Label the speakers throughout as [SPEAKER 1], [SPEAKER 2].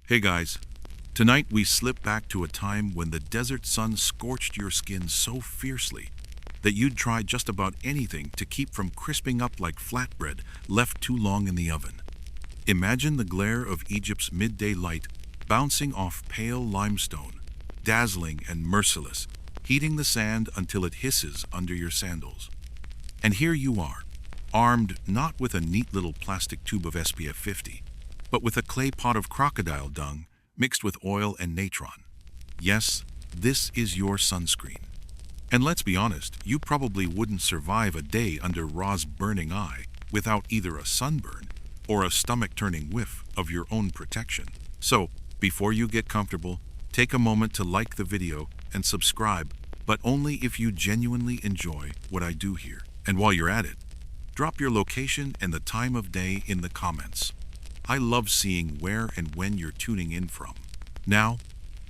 [SPEAKER 1] Hey guys, tonight we slip back to a time when the desert sun scorched your skin so fiercely that you'd try just about anything to keep from crisping up like flatbread left too long in the oven. Imagine the glare of Egypt's midday light bouncing off pale limestone, dazzling and merciless, heating the sand until it hisses under your sandals. And here you are, armed not with a neat little plastic tube of SPF 50, but with a clay pot of crocodile dung mixed with oil and natron. Yes, this is your sunscreen. And let's be honest, you probably wouldn't survive a day under Ra's burning eye without either a sunburn or a stomach-turning whiff of your own protection. So, before you get comfortable, take a moment to like the video and subscribe, but only if you genuinely enjoy what I do here. And while you're at it, drop your location and the time of day in the comments. I love seeing where and when you're tuning in from. Now,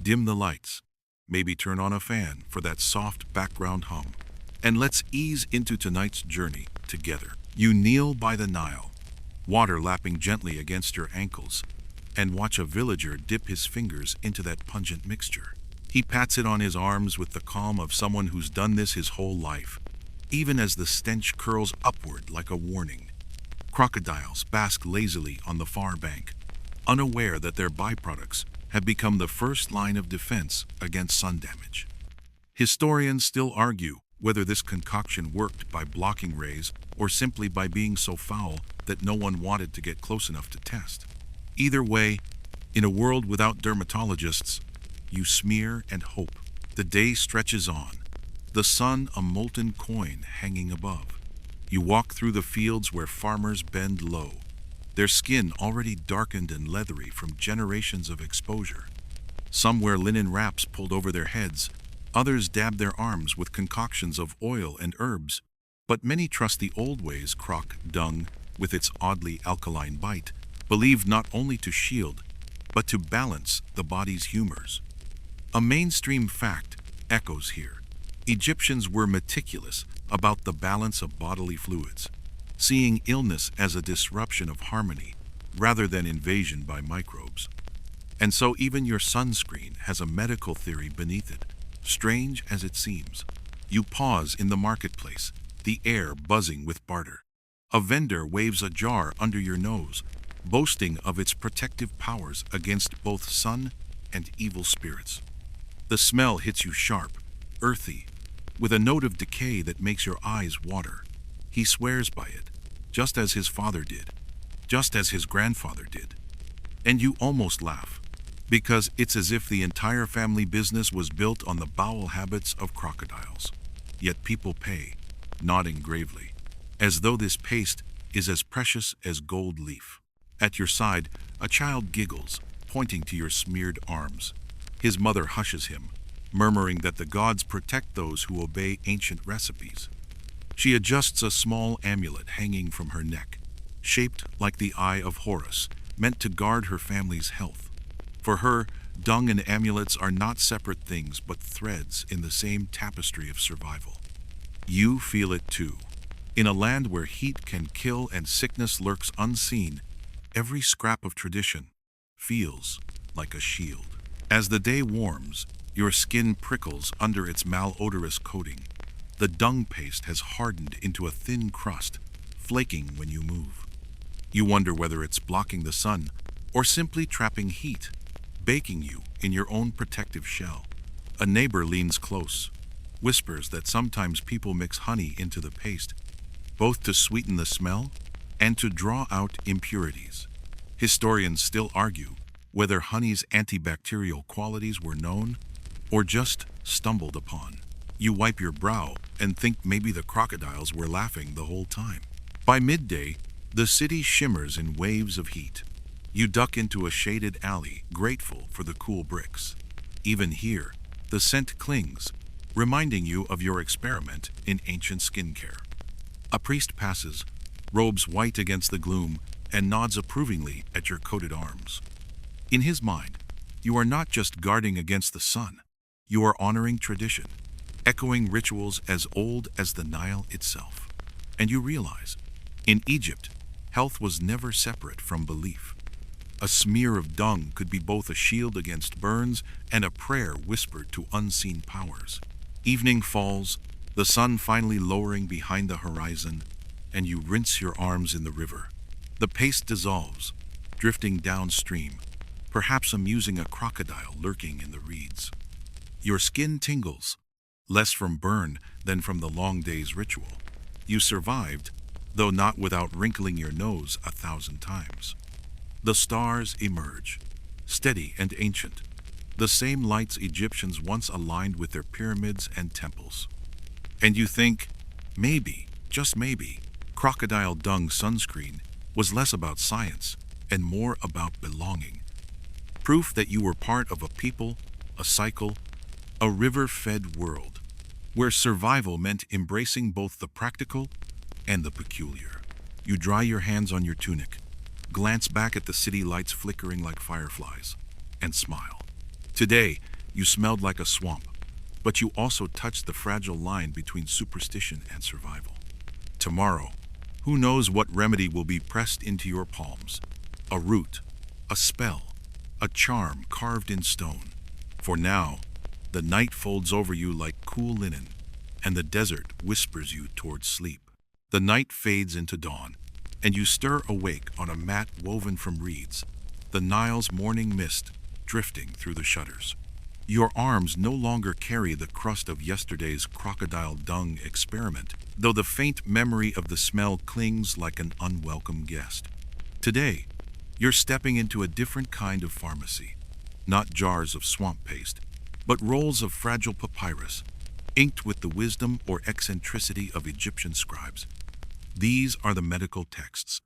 [SPEAKER 1] dim the lights. Maybe turn on a fan for that soft background hum. And let's ease into tonight's journey together. You kneel by the Nile, water lapping gently against your ankles, and watch a villager dip his fingers into that pungent mixture. He pats it on his arms with the calm of someone who's done this his whole life, even as the stench curls upward like a warning. Crocodiles bask lazily on the far bank, unaware that their byproducts have become the first line of defense against sun damage. Historians still argue whether this concoction worked by blocking rays or simply by being so foul that no one wanted to get close enough to test. Either way, in a world without dermatologists, you smear and hope. The day stretches on, the sun a molten coin hanging above. You walk through the fields where farmers bend low, their skin already darkened and leathery from generations of exposure. Some wear linen wraps pulled over their heads, others dab their arms with concoctions of oil and herbs, but many trust the old ways croc dung, with its oddly alkaline bite, believed not only to shield, but to balance the body's humors. A mainstream fact echoes here. Egyptians were meticulous about the balance of bodily fluids, seeing illness as a disruption of harmony rather than invasion by microbes. And so even your sunscreen has a medical theory beneath it, strange as it seems. You pause in the marketplace, the air buzzing with barter. A vendor waves a jar under your nose, boasting of its protective powers against both sun and evil spirits. The smell hits you sharp, earthy, with a note of decay that makes your eyes water. He swears by it, just as his father did, just as his grandfather did. And you almost laugh, because it's as if the entire family business was built on the bowel habits of crocodiles. Yet people pay, nodding gravely, as though this paste is as precious as gold leaf. At your side, a child giggles, pointing to your smeared arms. His mother hushes him, murmuring that the gods protect those who obey ancient recipes. She adjusts a small amulet hanging from her neck, shaped like the Eye of Horus, meant to guard her family's health. For her, dung and amulets are not separate things but threads in the same tapestry of survival. You feel it too. In a land where heat can kill and sickness lurks unseen, every scrap of tradition feels like a shield. As the day warms, your skin prickles under its malodorous coating. The dung paste has hardened into a thin crust, flaking when you move. You wonder whether it's blocking the sun or simply trapping heat, baking you in your own protective shell. A neighbor leans close, whispers that sometimes people mix honey into the paste, both to sweeten the smell and to draw out impurities. Historians still argue whether honey's antibacterial qualities were known or just stumbled upon. You wipe your brow and think maybe the crocodiles were laughing the whole time. By midday, the city shimmers in waves of heat. You duck into a shaded alley, grateful for the cool bricks. Even here, the scent clings, reminding you of your experiment in ancient skincare. A priest passes, robes white against the gloom, and nods approvingly at your coated arms. In his mind, you are not just guarding against the sun, you are honoring tradition, echoing rituals as old as the Nile itself. And you realize, in Egypt, health was never separate from belief. A smear of dung could be both a shield against burns and a prayer whispered to unseen powers. Evening falls, the sun finally lowering behind the horizon, and you rinse your arms in the river. The paste dissolves, drifting downstream, perhaps amusing a crocodile lurking in the reeds. Your skin tingles, less from burn than from the long day's ritual. You survived, though not without wrinkling your nose 1,000 times. The stars emerge, steady and ancient, the same lights Egyptians once aligned with their pyramids and temples. And you think, maybe, just maybe, Crocodile Dung Sunscreen was less about science and more about belonging. Proof that you were part of a people, a cycle, a river-fed world, where survival meant embracing both the practical and the peculiar. You dry your hands on your tunic, glance back at the city lights flickering like fireflies, and smile. Today, you smelled like a swamp, but you also touched the fragile line between superstition and survival. Tomorrow, who knows what remedy will be pressed into your palms? A root, a spell, a charm carved in stone. For now, the night folds over you like cool linen, and the desert whispers you towards sleep. The night fades into dawn, and you stir awake on a mat woven from reeds, the Nile's morning mist drifting through the shutters. Your arms no longer carry the crust of yesterday's crocodile dung experiment, though the faint memory of the smell clings like an unwelcome guest. Today, you're stepping into a different kind of pharmacy, not jars of swamp paste, but rolls of fragile papyrus, inked with the wisdom or eccentricity of Egyptian scribes. These are the medical texts,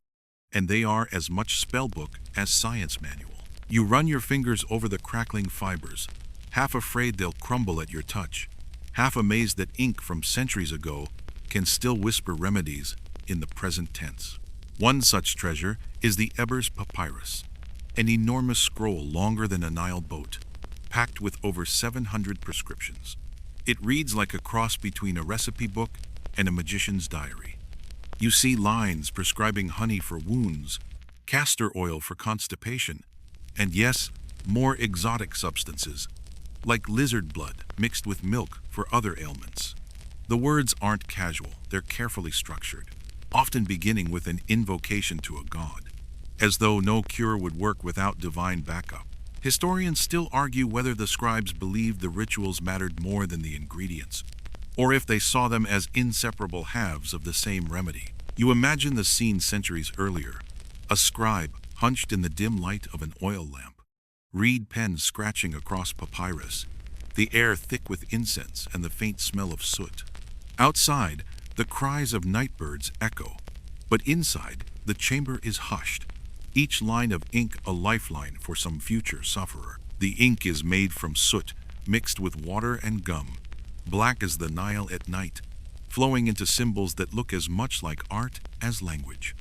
[SPEAKER 1] and they are as much spellbook as science manual. You run your fingers over the crackling fibers, half afraid they'll crumble at your touch, half amazed that ink from centuries ago can still whisper remedies in the present tense. One such treasure is the Ebers Papyrus, an enormous scroll longer than a Nile boat, packed with over 700 prescriptions. It reads like a cross between a recipe book and a magician's diary. You see lines prescribing honey for wounds, castor oil for constipation, and yes, more exotic substances, like lizard blood mixed with milk for other ailments. The words aren't casual, they're carefully structured, often beginning with an invocation to a god, as though no cure would work without divine backup. Historians still argue whether the scribes believed the rituals mattered more than the ingredients, or if they saw them as inseparable halves of the same remedy. You imagine the scene centuries earlier, a scribe hunched in the dim light of an oil lamp, reed pens scratching across papyrus, the air thick with incense and the faint smell of soot. Outside, the cries of nightbirds echo, but inside, the chamber is hushed, each line of ink a lifeline for some future sufferer. The ink is made from soot, mixed with water and gum, black as the Nile at night, flowing into symbols that look as much like art as language.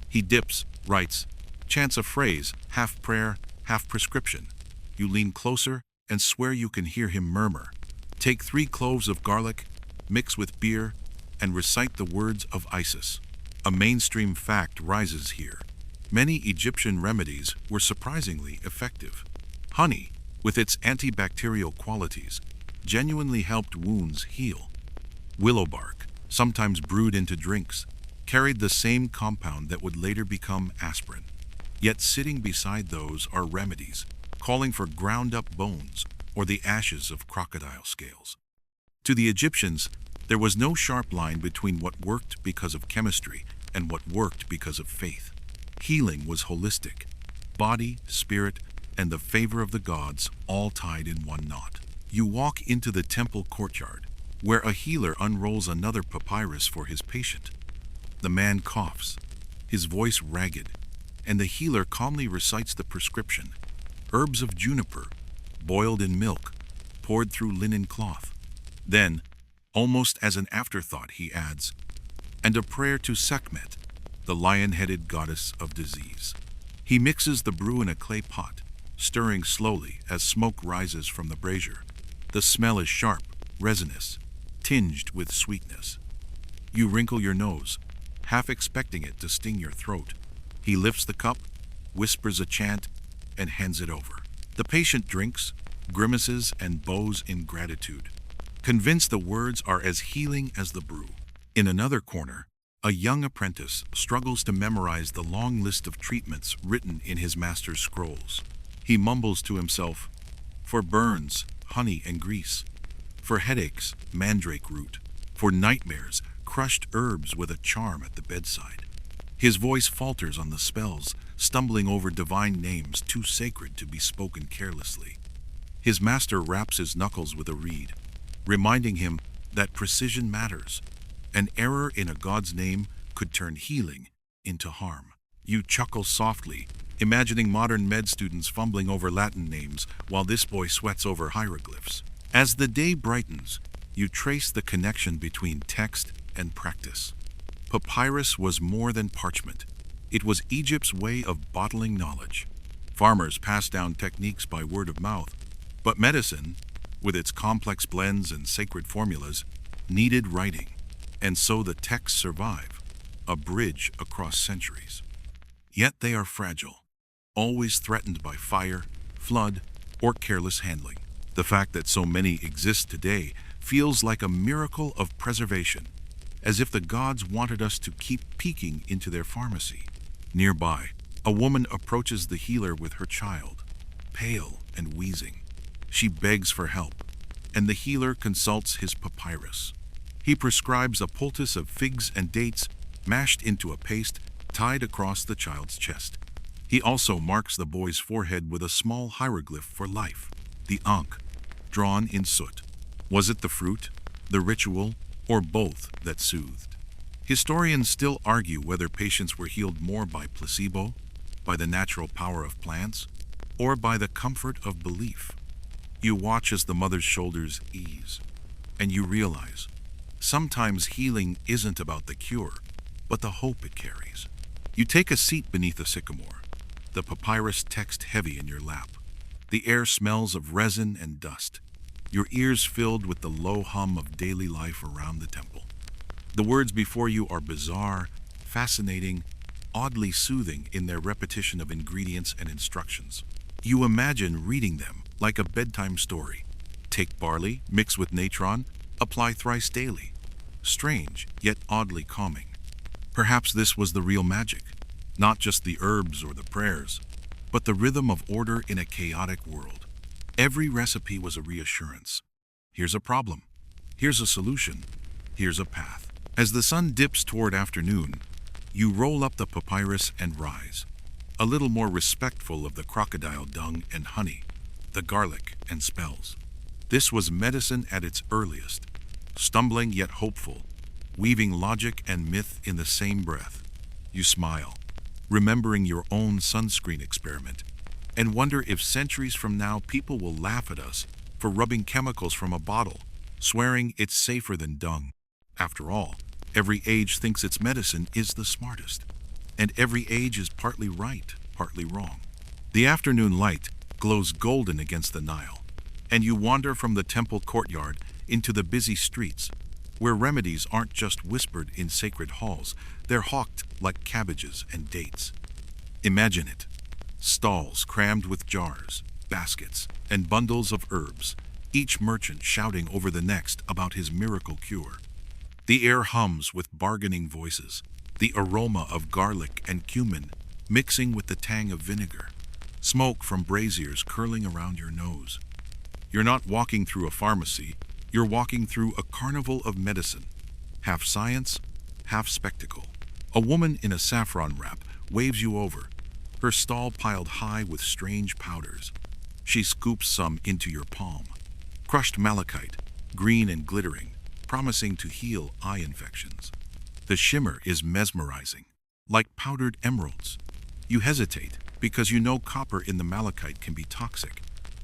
[SPEAKER 1] He dips, writes, chants a phrase, half prayer, half prescription. You lean closer and swear you can hear him murmur. Take 3 cloves of garlic, mix with beer, and recite the words of Isis. A mainstream fact rises here. Many Egyptian remedies were surprisingly effective. Honey, with its antibacterial qualities, genuinely helped wounds heal. Willow bark, sometimes brewed into drinks, carried the same compound that would later become aspirin. Yet sitting beside those are remedies, calling for ground-up bones or the ashes of crocodile scales. To the Egyptians, there was no sharp line between what worked because of chemistry and what worked because of faith. Healing was holistic, body, spirit, and the favor of the gods all tied in one knot. You walk into the temple courtyard, where a healer unrolls another papyrus for his patient. The man coughs, his voice ragged, and the healer calmly recites the prescription: herbs of juniper, boiled in milk, poured through linen cloth. Then, almost as an afterthought, he adds, and a prayer to Sekhmet, the lion-headed goddess of disease. He mixes the brew in a clay pot, stirring slowly as smoke rises from the brazier. The smell is sharp, resinous, tinged with sweetness. You wrinkle your nose, half expecting it to sting your throat. He lifts the cup, whispers a chant, and hands it over. The patient drinks, grimaces, and bows in gratitude, convinced the words are as healing as the brew. In another corner, a young apprentice struggles to memorize the long list of treatments written in his master's scrolls. He mumbles to himself, "For burns, honey and grease. For headaches, mandrake root. For nightmares, crushed herbs with a charm at the bedside." His voice falters on the spells, stumbling over divine names too sacred to be spoken carelessly. His master raps his knuckles with a reed, reminding him that precision matters. An error in a god's name could turn healing into harm. You chuckle softly, imagining modern med students fumbling over Latin names while this boy sweats over hieroglyphs. As the day brightens, you trace the connection between text and practice. Papyrus was more than parchment. It was Egypt's way of bottling knowledge. Farmers passed down techniques by word of mouth, but medicine, with its complex blends and sacred formulas, needed writing. And so the texts survive, a bridge across centuries. Yet they are fragile, always threatened by fire, flood, or careless handling. The fact that so many exist today feels like a miracle of preservation, as if the gods wanted us to keep peeking into their pharmacy. Nearby, a woman approaches the healer with her child, pale and wheezing. She begs for help, and the healer consults his papyrus. He prescribes a poultice of figs and dates mashed into a paste tied across the child's chest. He also marks the boy's forehead with a small hieroglyph for life, the Ankh, drawn in soot. Was it the fruit, the ritual, or both that soothed? Historians still argue whether patients were healed more by placebo, by the natural power of plants, or by the comfort of belief. You watch as the mother's shoulders ease, and you realize sometimes healing isn't about the cure, but the hope it carries. You take a seat beneath a sycamore, the papyrus text heavy in your lap. The air smells of resin and dust, your ears filled with the low hum of daily life around the temple. The words before you are bizarre, fascinating, oddly soothing in their repetition of ingredients and instructions. You imagine reading them like a bedtime story. Take barley, mix with natron, apply thrice daily. Strange, yet oddly calming. Perhaps this was the real magic, not just the herbs or the prayers, but the rhythm of order in a chaotic world. Every recipe was a reassurance. Here's a problem. Here's a solution. Here's a path. As the sun dips toward afternoon, you roll up the papyrus and rise, a little more respectful of the crocodile dung and honey, the garlic and spells. This was medicine at its earliest, stumbling yet hopeful, weaving logic and myth in the same breath. You smile, remembering your own sunscreen experiment, and wonder if centuries from now people will laugh at us for rubbing chemicals from a bottle, swearing it's safer than dung. After all, every age thinks its medicine is the smartest, and every age is partly right, partly wrong. The afternoon light glows golden against the Nile, and you wander from the temple courtyard into the busy streets, where remedies aren't just whispered in sacred halls, they're hawked like cabbages and dates. Imagine it. Stalls crammed with jars, baskets, and bundles of herbs, each merchant shouting over the next about his miracle cure. The air hums with bargaining voices, the aroma of garlic and cumin mixing with the tang of vinegar, smoke from braziers curling around your nose. You're not walking through a pharmacy, you're walking through a carnival of medicine, half science, half spectacle. A woman in a saffron wrap waves you over, her stall piled high with strange powders. She scoops some into your palm. Crushed malachite, green and glittering, promising to heal eye infections. The shimmer is mesmerizing, like powdered emeralds. You hesitate because you know copper in the malachite can be toxic,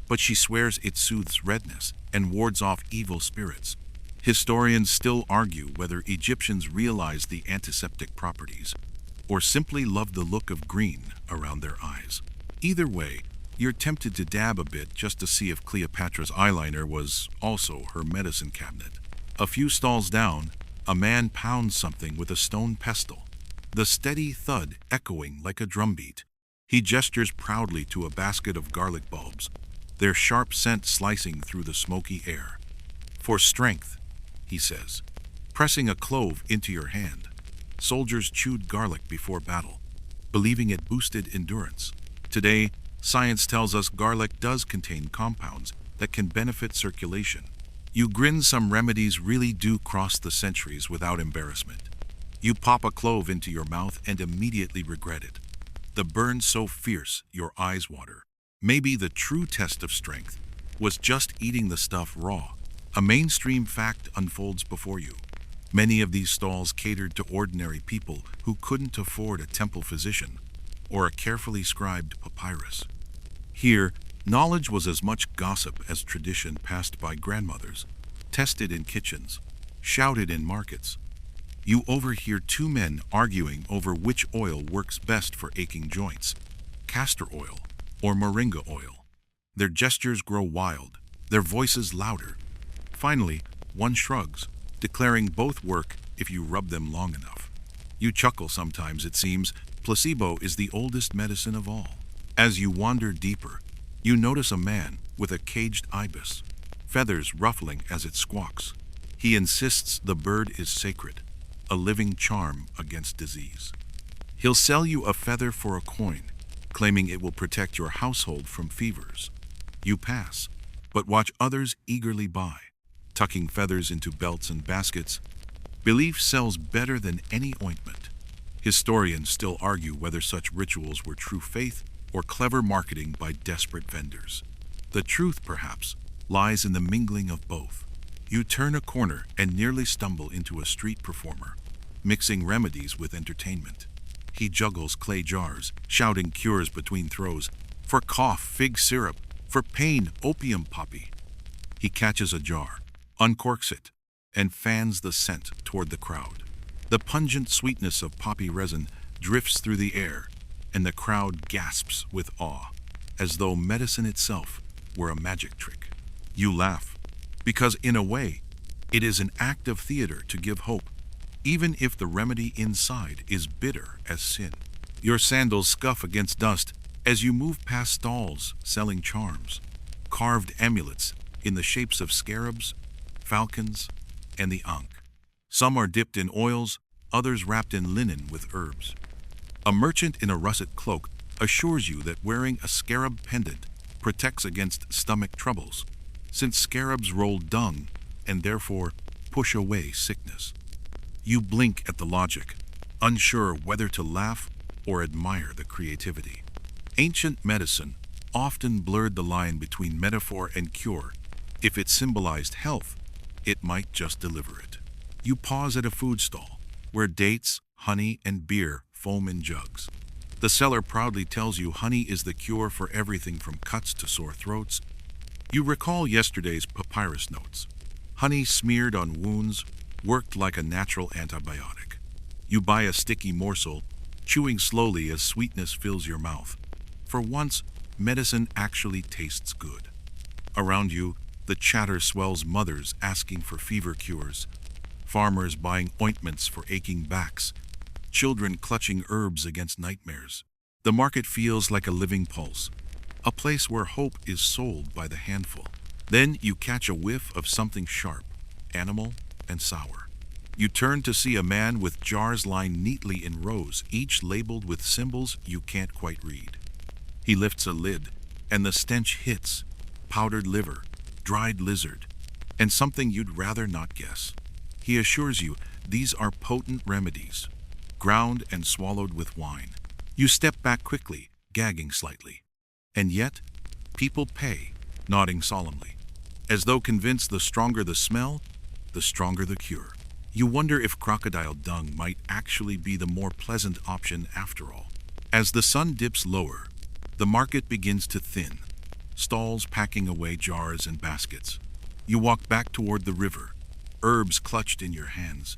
[SPEAKER 1] but she swears it soothes redness and wards off evil spirits. Historians still argue whether Egyptians realized the antiseptic properties or simply loved the look of green around their eyes. Either way, you're tempted to dab a bit just to see if Cleopatra's eyeliner was also her medicine cabinet. A few stalls down, a man pounds something with a stone pestle, the steady thud echoing like a drumbeat. He gestures proudly to a basket of garlic bulbs, their sharp scent slicing through the smoky air. For strength, he says, pressing a clove into your hand. Soldiers chewed garlic before battle, believing it boosted endurance. Today, science tells us garlic does contain compounds that can benefit circulation. You grin, some remedies really do cross the centuries without embarrassment. You pop a clove into your mouth and immediately regret it. The burn so fierce, your eyes water. Maybe the true test of strength was just eating the stuff raw. A mainstream fact unfolds before you. Many of these stalls catered to ordinary people who couldn't afford a temple physician or a carefully scribed papyrus. Here, knowledge was as much gossip as tradition passed by grandmothers, tested in kitchens, shouted in markets. You overhear two men arguing over which oil works best for aching joints, castor oil or moringa oil. Their gestures grow wild, their voices louder. Finally, one shrugs, declaring both work if you rub them long enough. You chuckle sometimes, it seems. Placebo is the oldest medicine of all. As you wander deeper, you notice a man with a caged ibis, feathers ruffling as it squawks. He insists the bird is sacred, a living charm against disease. He'll sell you a feather for a coin, claiming it will protect your household from fevers. You pass, but watch others eagerly buy, tucking feathers into belts and baskets. Belief sells better than any ointment. Historians still argue whether such rituals were true faith or clever marketing by desperate vendors. The truth, perhaps, lies in the mingling of both. You turn a corner and nearly stumble into a street performer, mixing remedies with entertainment. He juggles clay jars, shouting cures between throws. For cough, fig syrup. For pain, opium poppy. He catches a jar, uncorks it, and fans the scent toward the crowd. The pungent sweetness of poppy resin drifts through the air, and the crowd gasps with awe, as though medicine itself were a magic trick. You laugh, because in a way, it is an act of theater to give hope, even if the remedy inside is bitter as sin. Your sandals scuff against dust as you move past stalls selling charms, carved amulets in the shapes of scarabs, falcons, and the ankh. Some are dipped in oils, others wrapped in linen with herbs. A merchant in a russet cloak assures you that wearing a scarab pendant protects against stomach troubles, since scarabs roll dung and therefore push away sickness. You blink at the logic, unsure whether to laugh or admire the creativity. Ancient medicine often blurred the line between metaphor and cure. If it symbolized health, it might just deliver it. You pause at a food stall, where dates, honey, and beer foam in jugs. The seller proudly tells you honey is the cure for everything from cuts to sore throats. You recall yesterday's papyrus notes. Honey smeared on wounds worked like a natural antibiotic. You buy a sticky morsel, chewing slowly as sweetness fills your mouth. For once, medicine actually tastes good. Around you, the chatter swells, mothers asking for fever cures, farmers buying ointments for aching backs, children clutching herbs against nightmares. The market feels like a living pulse, a place where hope is sold by the handful. Then you catch a whiff of something sharp, animal, and sour. You turn to see a man with jars lined neatly in rows, each labeled with symbols you can't quite read. He lifts a lid, and the stench hits: powdered liver, dried lizard, and something you'd rather not guess. He assures you these are potent remedies, ground and swallowed with wine. You step back quickly, gagging slightly. And yet, people pay, nodding solemnly, as though convinced the stronger the smell, the stronger the cure. You wonder if crocodile dung might actually be the more pleasant option after all. As the sun dips lower, the market begins to thin, stalls packing away jars and baskets. You walk back toward the river, herbs clutched in your hands,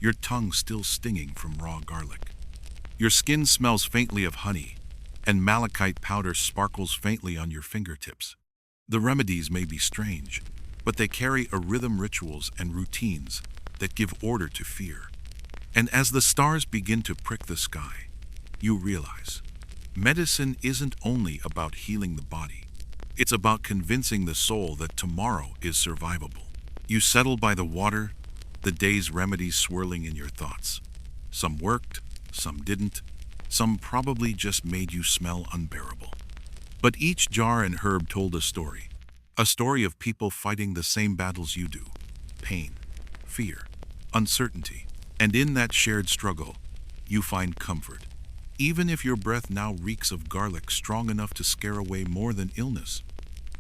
[SPEAKER 1] your tongue still stinging from raw garlic. Your skin smells faintly of honey, and malachite powder sparkles faintly on your fingertips. The remedies may be strange, but they carry a rhythm, rituals, and routines that give order to fear. And as the stars begin to prick the sky, you realize Medicine isn't only about healing the body. It's about convincing the soul that tomorrow is survivable. You settle by the water, the day's remedies swirling in your thoughts. Some worked, some didn't, some probably just made you smell unbearable. But each jar and herb told a story of people fighting the same battles you do: pain, fear, uncertainty. And in that shared struggle, you find comfort. Even if your breath now reeks of garlic strong enough to scare away more than illness.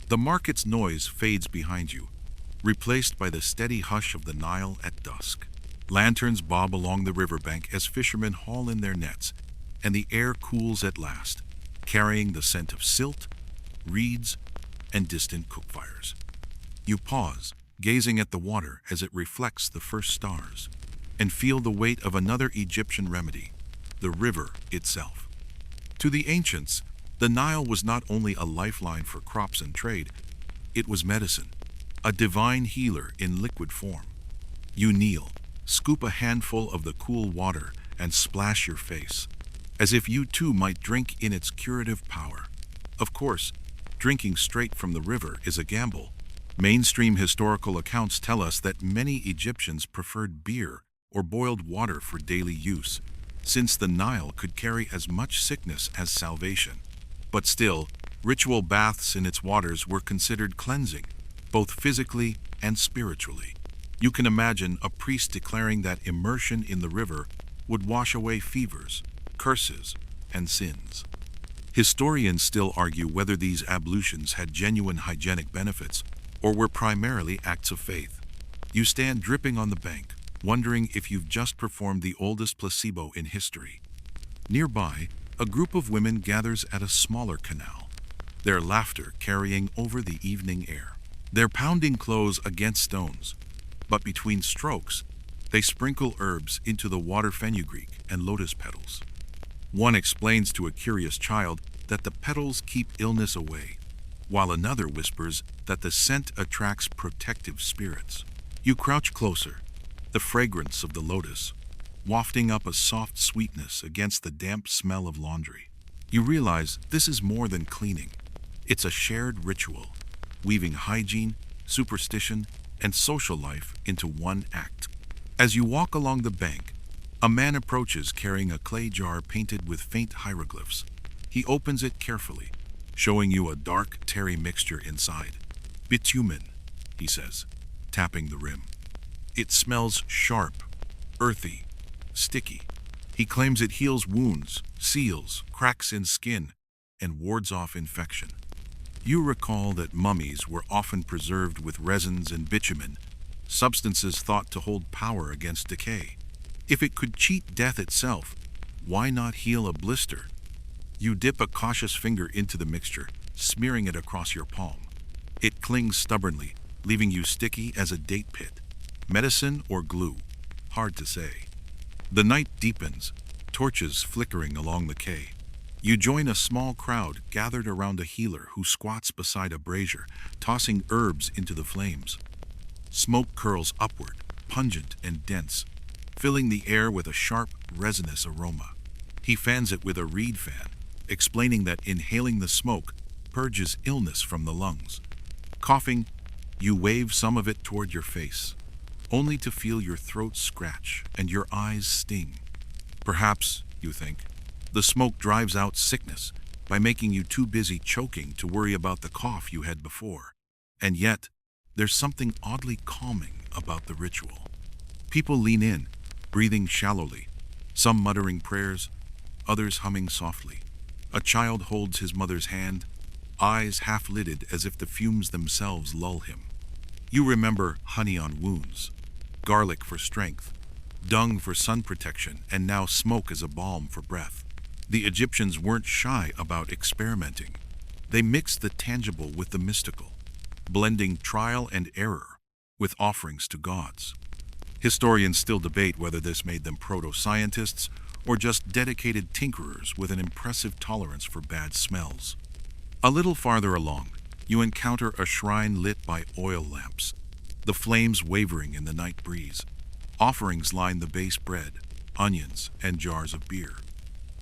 [SPEAKER 1] The market's noise fades behind you, replaced by the steady hush of the Nile at dusk. Lanterns bob along the riverbank as fishermen haul in their nets, and the air cools at last, carrying the scent of silt, reeds, and distant cook fires. You pause, gazing at the water as it reflects the first stars, and feel the weight of another Egyptian remedy: the river itself. To the ancients, the Nile was not only a lifeline for crops and trade, it was medicine, a divine healer in liquid form. You kneel, scoop a handful of the cool water, and splash your face, as if you too might drink in its curative power. Of course, drinking straight from the river is a gamble. Mainstream historical accounts tell us that many Egyptians preferred beer or boiled water for daily use, since the Nile could carry as much sickness as salvation. But still, ritual baths in its waters were considered cleansing, both physically and spiritually. You can imagine a priest declaring that immersion in the river would wash away fevers, curses, and sins. Historians still argue whether these ablutions had genuine hygienic benefits or were primarily acts of faith. You stand dripping on the bank, wondering if you've just performed the oldest placebo in history. Nearby, a group of women gathers at a smaller canal, their laughter carrying over the evening air. They're pounding clothes against stones, but between strokes, they sprinkle herbs into the water: fenugreek and lotus petals. One explains to a curious child that the petals keep illness away, while another whispers that the scent attracts protective spirits. You crouch closer, the fragrance of the lotus wafting up a soft sweetness against the damp smell of laundry. You realize this is more than cleaning. It's a shared ritual, weaving hygiene, superstition, and social life into one act. As you walk along the bank, a man approaches carrying a clay jar painted with faint hieroglyphs. He opens it carefully, showing you a dark, terry mixture inside. Bitumen, he says, tapping the rim. It smells sharp, earthy, sticky. He claims it heals wounds, seals cracks in skin, and wards off infection. You recall that mummies were often preserved with resins and bitumen, substances thought to hold power against decay. If it could cheat death itself, why not heal a blister? You dip a cautious finger into the mixture, smearing it across your palm. It clings stubbornly, leaving you sticky as a date pit. Medicine or glue? Hard to say. The night deepens, torches flickering along the quay. You join a small crowd gathered around a healer who squats beside a brazier, tossing herbs into the flames. Smoke curls upward, pungent and dense, filling the air with a sharp, resinous aroma. He fans it with a reed fan, explaining that inhaling the smoke purges illness from the lungs. Coughing, you wave some of it toward your face, only to feel your throat scratch and your eyes sting. Perhaps, you think, the smoke drives out sickness by making you too busy choking to worry about the cough you had before. And yet, there's something oddly calming about the ritual. People lean in, breathing shallowly, some muttering prayers, others humming softly. A child holds his mother's hand, eyes half-lidded as if the fumes themselves lull him. You remember honey on wounds, garlic for strength, dung for sun protection, and now smoke as a balm for breath. The Egyptians weren't shy about experimenting. They mixed the tangible with the mystical, blending trial and error with offerings to gods. Historians still debate whether this made them proto-scientists or just dedicated tinkerers with an impressive tolerance for bad smells. A little farther along, you encounter a shrine lit by oil lamps, the flames wavering in the night breeze. Offerings line the base: bread, onions, and jars of beer.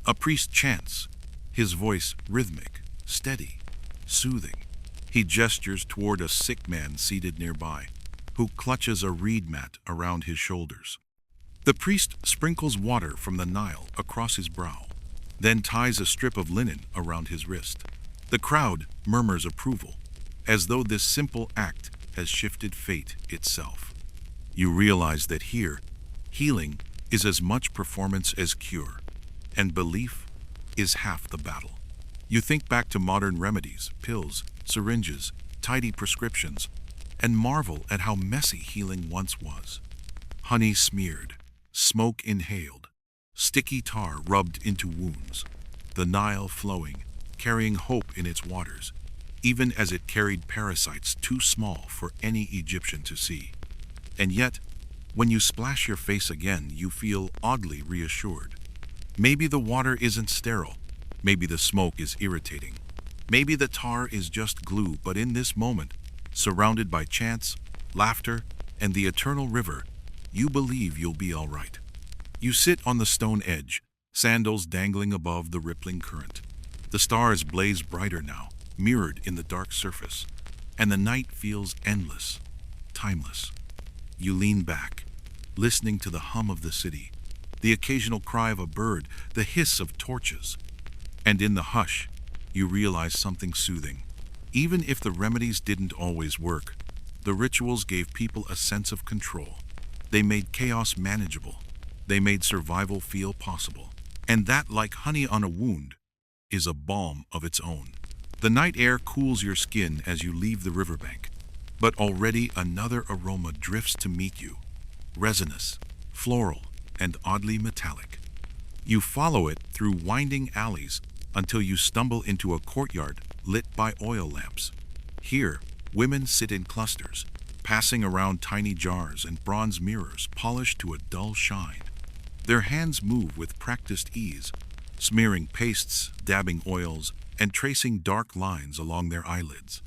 [SPEAKER 1] A priest chants, his voice rhythmic, steady, soothing. He gestures toward a sick man seated nearby, who clutches a reed mat around his shoulders. The priest sprinkles water from the Nile across his brow, then ties a strip of linen around his wrist. The crowd murmurs approval, as though this simple act has shifted fate itself. You realize that here, healing is as much performance as cure, and belief is half the battle. You think back to modern remedies, pills, syringes, tidy prescriptions, and marvel at how messy healing once was. Honey smeared, smoke inhaled, sticky tar rubbed into wounds, the Nile flowing, carrying hope in its waters, even as it carried parasites too small for any Egyptian to see. And yet, when you splash your face again, you feel oddly reassured. Maybe the water isn't sterile, maybe the smoke is irritating, maybe the tar is just glue, but in this moment, surrounded by chants, laughter, and the eternal river, you believe you'll be all right. You sit on the stone edge, sandals dangling above the rippling current. The stars blaze brighter now, mirrored in the dark surface, and the night feels endless, timeless. You lean back, listening to the hum of the city, the occasional cry of a bird, the hiss of torches. And in the hush, you realize something soothing. Even if the remedies didn't always work, the rituals gave people a sense of control. They made chaos manageable. They made survival feel possible. And that, like honey on a wound, is a balm of its own. The night air cools your skin as you leave the riverbank, but already another aroma drifts to meet you. Resinous, floral, and oddly metallic. You follow it through winding alleys until you stumble into a courtyard lit by oil lamps. Here, women sit in clusters, passing around tiny jars and bronze mirrors polished to a dull shine. Their hands move with practiced ease, smearing pastes, dabbing oils, and tracing dark lines along their eyelids.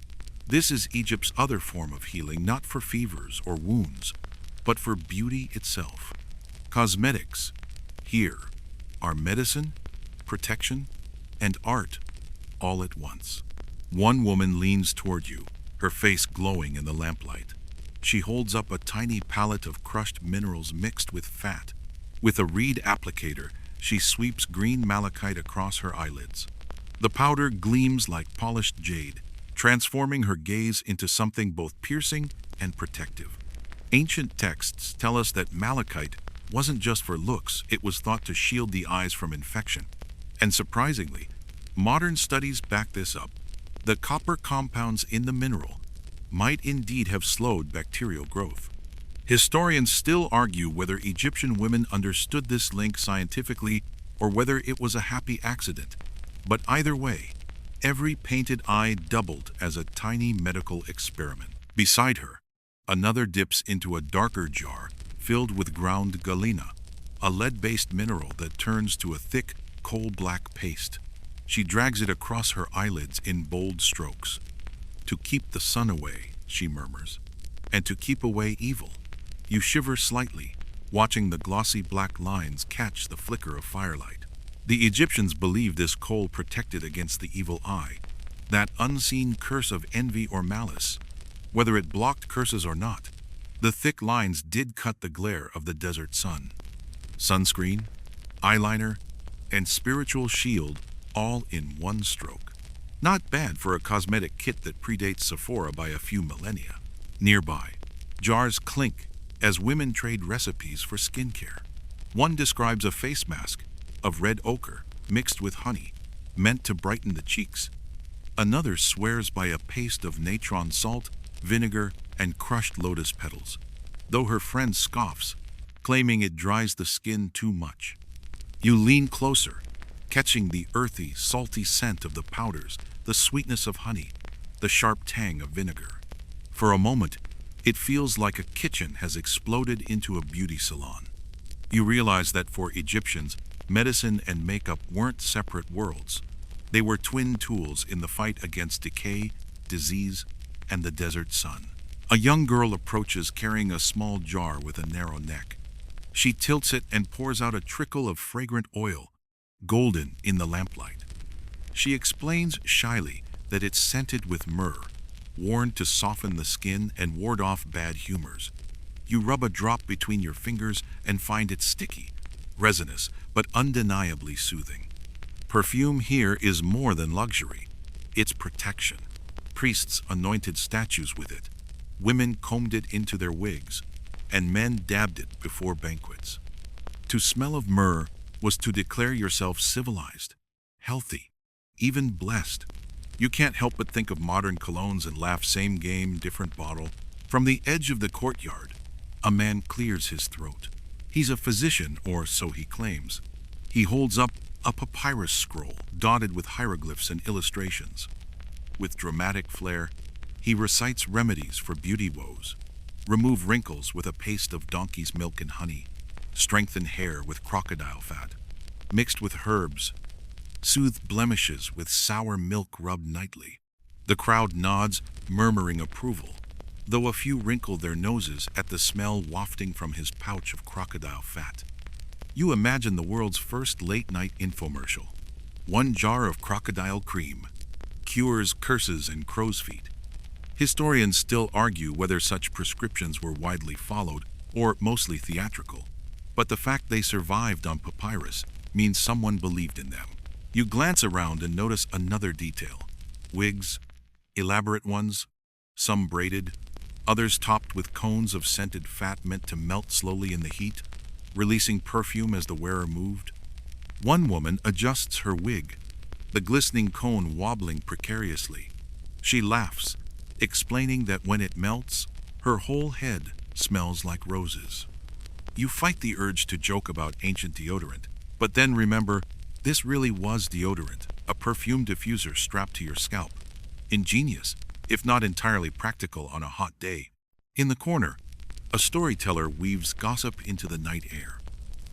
[SPEAKER 1] This is Egypt's other form of healing, not for fevers or wounds, but for beauty itself. Cosmetics, here, are medicine, protection, and art, all at once. One woman leans toward you, her face glowing in the lamplight. She holds up a tiny palette of crushed minerals mixed with fat. With a reed applicator, she sweeps green malachite across her eyelids. The powder gleams like polished jade, transforming her gaze into something both piercing and protective. Ancient texts tell us that malachite wasn't just for looks, it was thought to shield the eyes from infection. And surprisingly, modern studies back this up. The copper compounds in the mineral might indeed have slowed bacterial growth. Historians still argue whether Egyptian women understood this link scientifically or whether it was a happy accident. But either way, every painted eye doubled as a tiny medical experiment. Beside her, another dips into a darker jar filled with ground galena, a lead-based mineral that turns to a thick, coal-black paste. She drags it across her eyelids in bold strokes. "To keep the sun away," she murmurs, "and to keep away evil." You shiver slightly, watching the glossy black lines catch the flicker of firelight. The Egyptians believed this coal protected against the evil eye, that unseen curse of envy or malice. Whether it blocked curses or not, the thick lines did cut the glare of the desert sun. Sunscreen, eyeliner, and spiritual shield all in one stroke. Not bad for a cosmetic kit that predates Sephora by a few millennia. Nearby, jars clink as women trade recipes for skincare. One describes a face mask of red ochre mixed with honey, meant to brighten the cheeks. Another swears by a paste of natron salt, vinegar, and crushed lotus petals, though her friend scoffs, claiming it dries the skin too much. You lean closer, catching the earthy, salty scent of the powders, the sweetness of honey, the sharp tang of vinegar. For a moment, it feels like a kitchen has exploded into a beauty salon. You realize that for Egyptians, medicine and makeup weren't separate worlds. They were twin tools in the fight against decay, disease, and the desert sun. A young girl approaches carrying a small jar with a narrow neck. She tilts it and pours out a trickle of fragrant oil, golden in the lamplight. She explains shyly that it's scented with myrrh, worn to soften the skin and ward off bad humors. You rub a drop between your fingers and find it sticky, resinous, but undeniably soothing. Perfume here is more than luxury. It's protection. Priests anointed statues with it. Women combed it into their wigs, and men dabbed it before banquets. To smell of myrrh was to declare yourself civilized, healthy, even blessed. You can't help but think of modern colognes and laugh, same game, different bottle. From the edge of the courtyard, a man clears his throat. He's a physician, or so he claims. He holds up a papyrus scroll dotted with hieroglyphs and illustrations. With dramatic flair, he recites remedies for beauty woes. Remove wrinkles with a paste of donkey's milk and honey. Strengthen hair with crocodile fat, mixed with herbs. Soothe blemishes with sour milk rubbed nightly. The crowd nods, murmuring approval, though a few wrinkle their noses at the smell wafting from his pouch of crocodile fat. You imagine the world's first late-night infomercial. 1 jar of crocodile cream cures curses and crow's feet. Historians still argue whether such prescriptions were widely followed or mostly theatrical, but the fact they survived on papyrus means someone believed in them. You glance around and notice another detail. Wigs, elaborate ones, some braided, others topped with cones of scented fat meant to melt slowly in the heat, releasing perfume as the wearer moved. One woman adjusts her wig, the glistening cone wobbling precariously. She laughs, explaining that when it melts, her whole head smells like roses. You fight the urge to joke about ancient deodorant, but then remember, this really was deodorant, a perfume diffuser strapped to your scalp. Ingenious, if not entirely practical on a hot day. In the corner, a storyteller weaves gossip into the night air.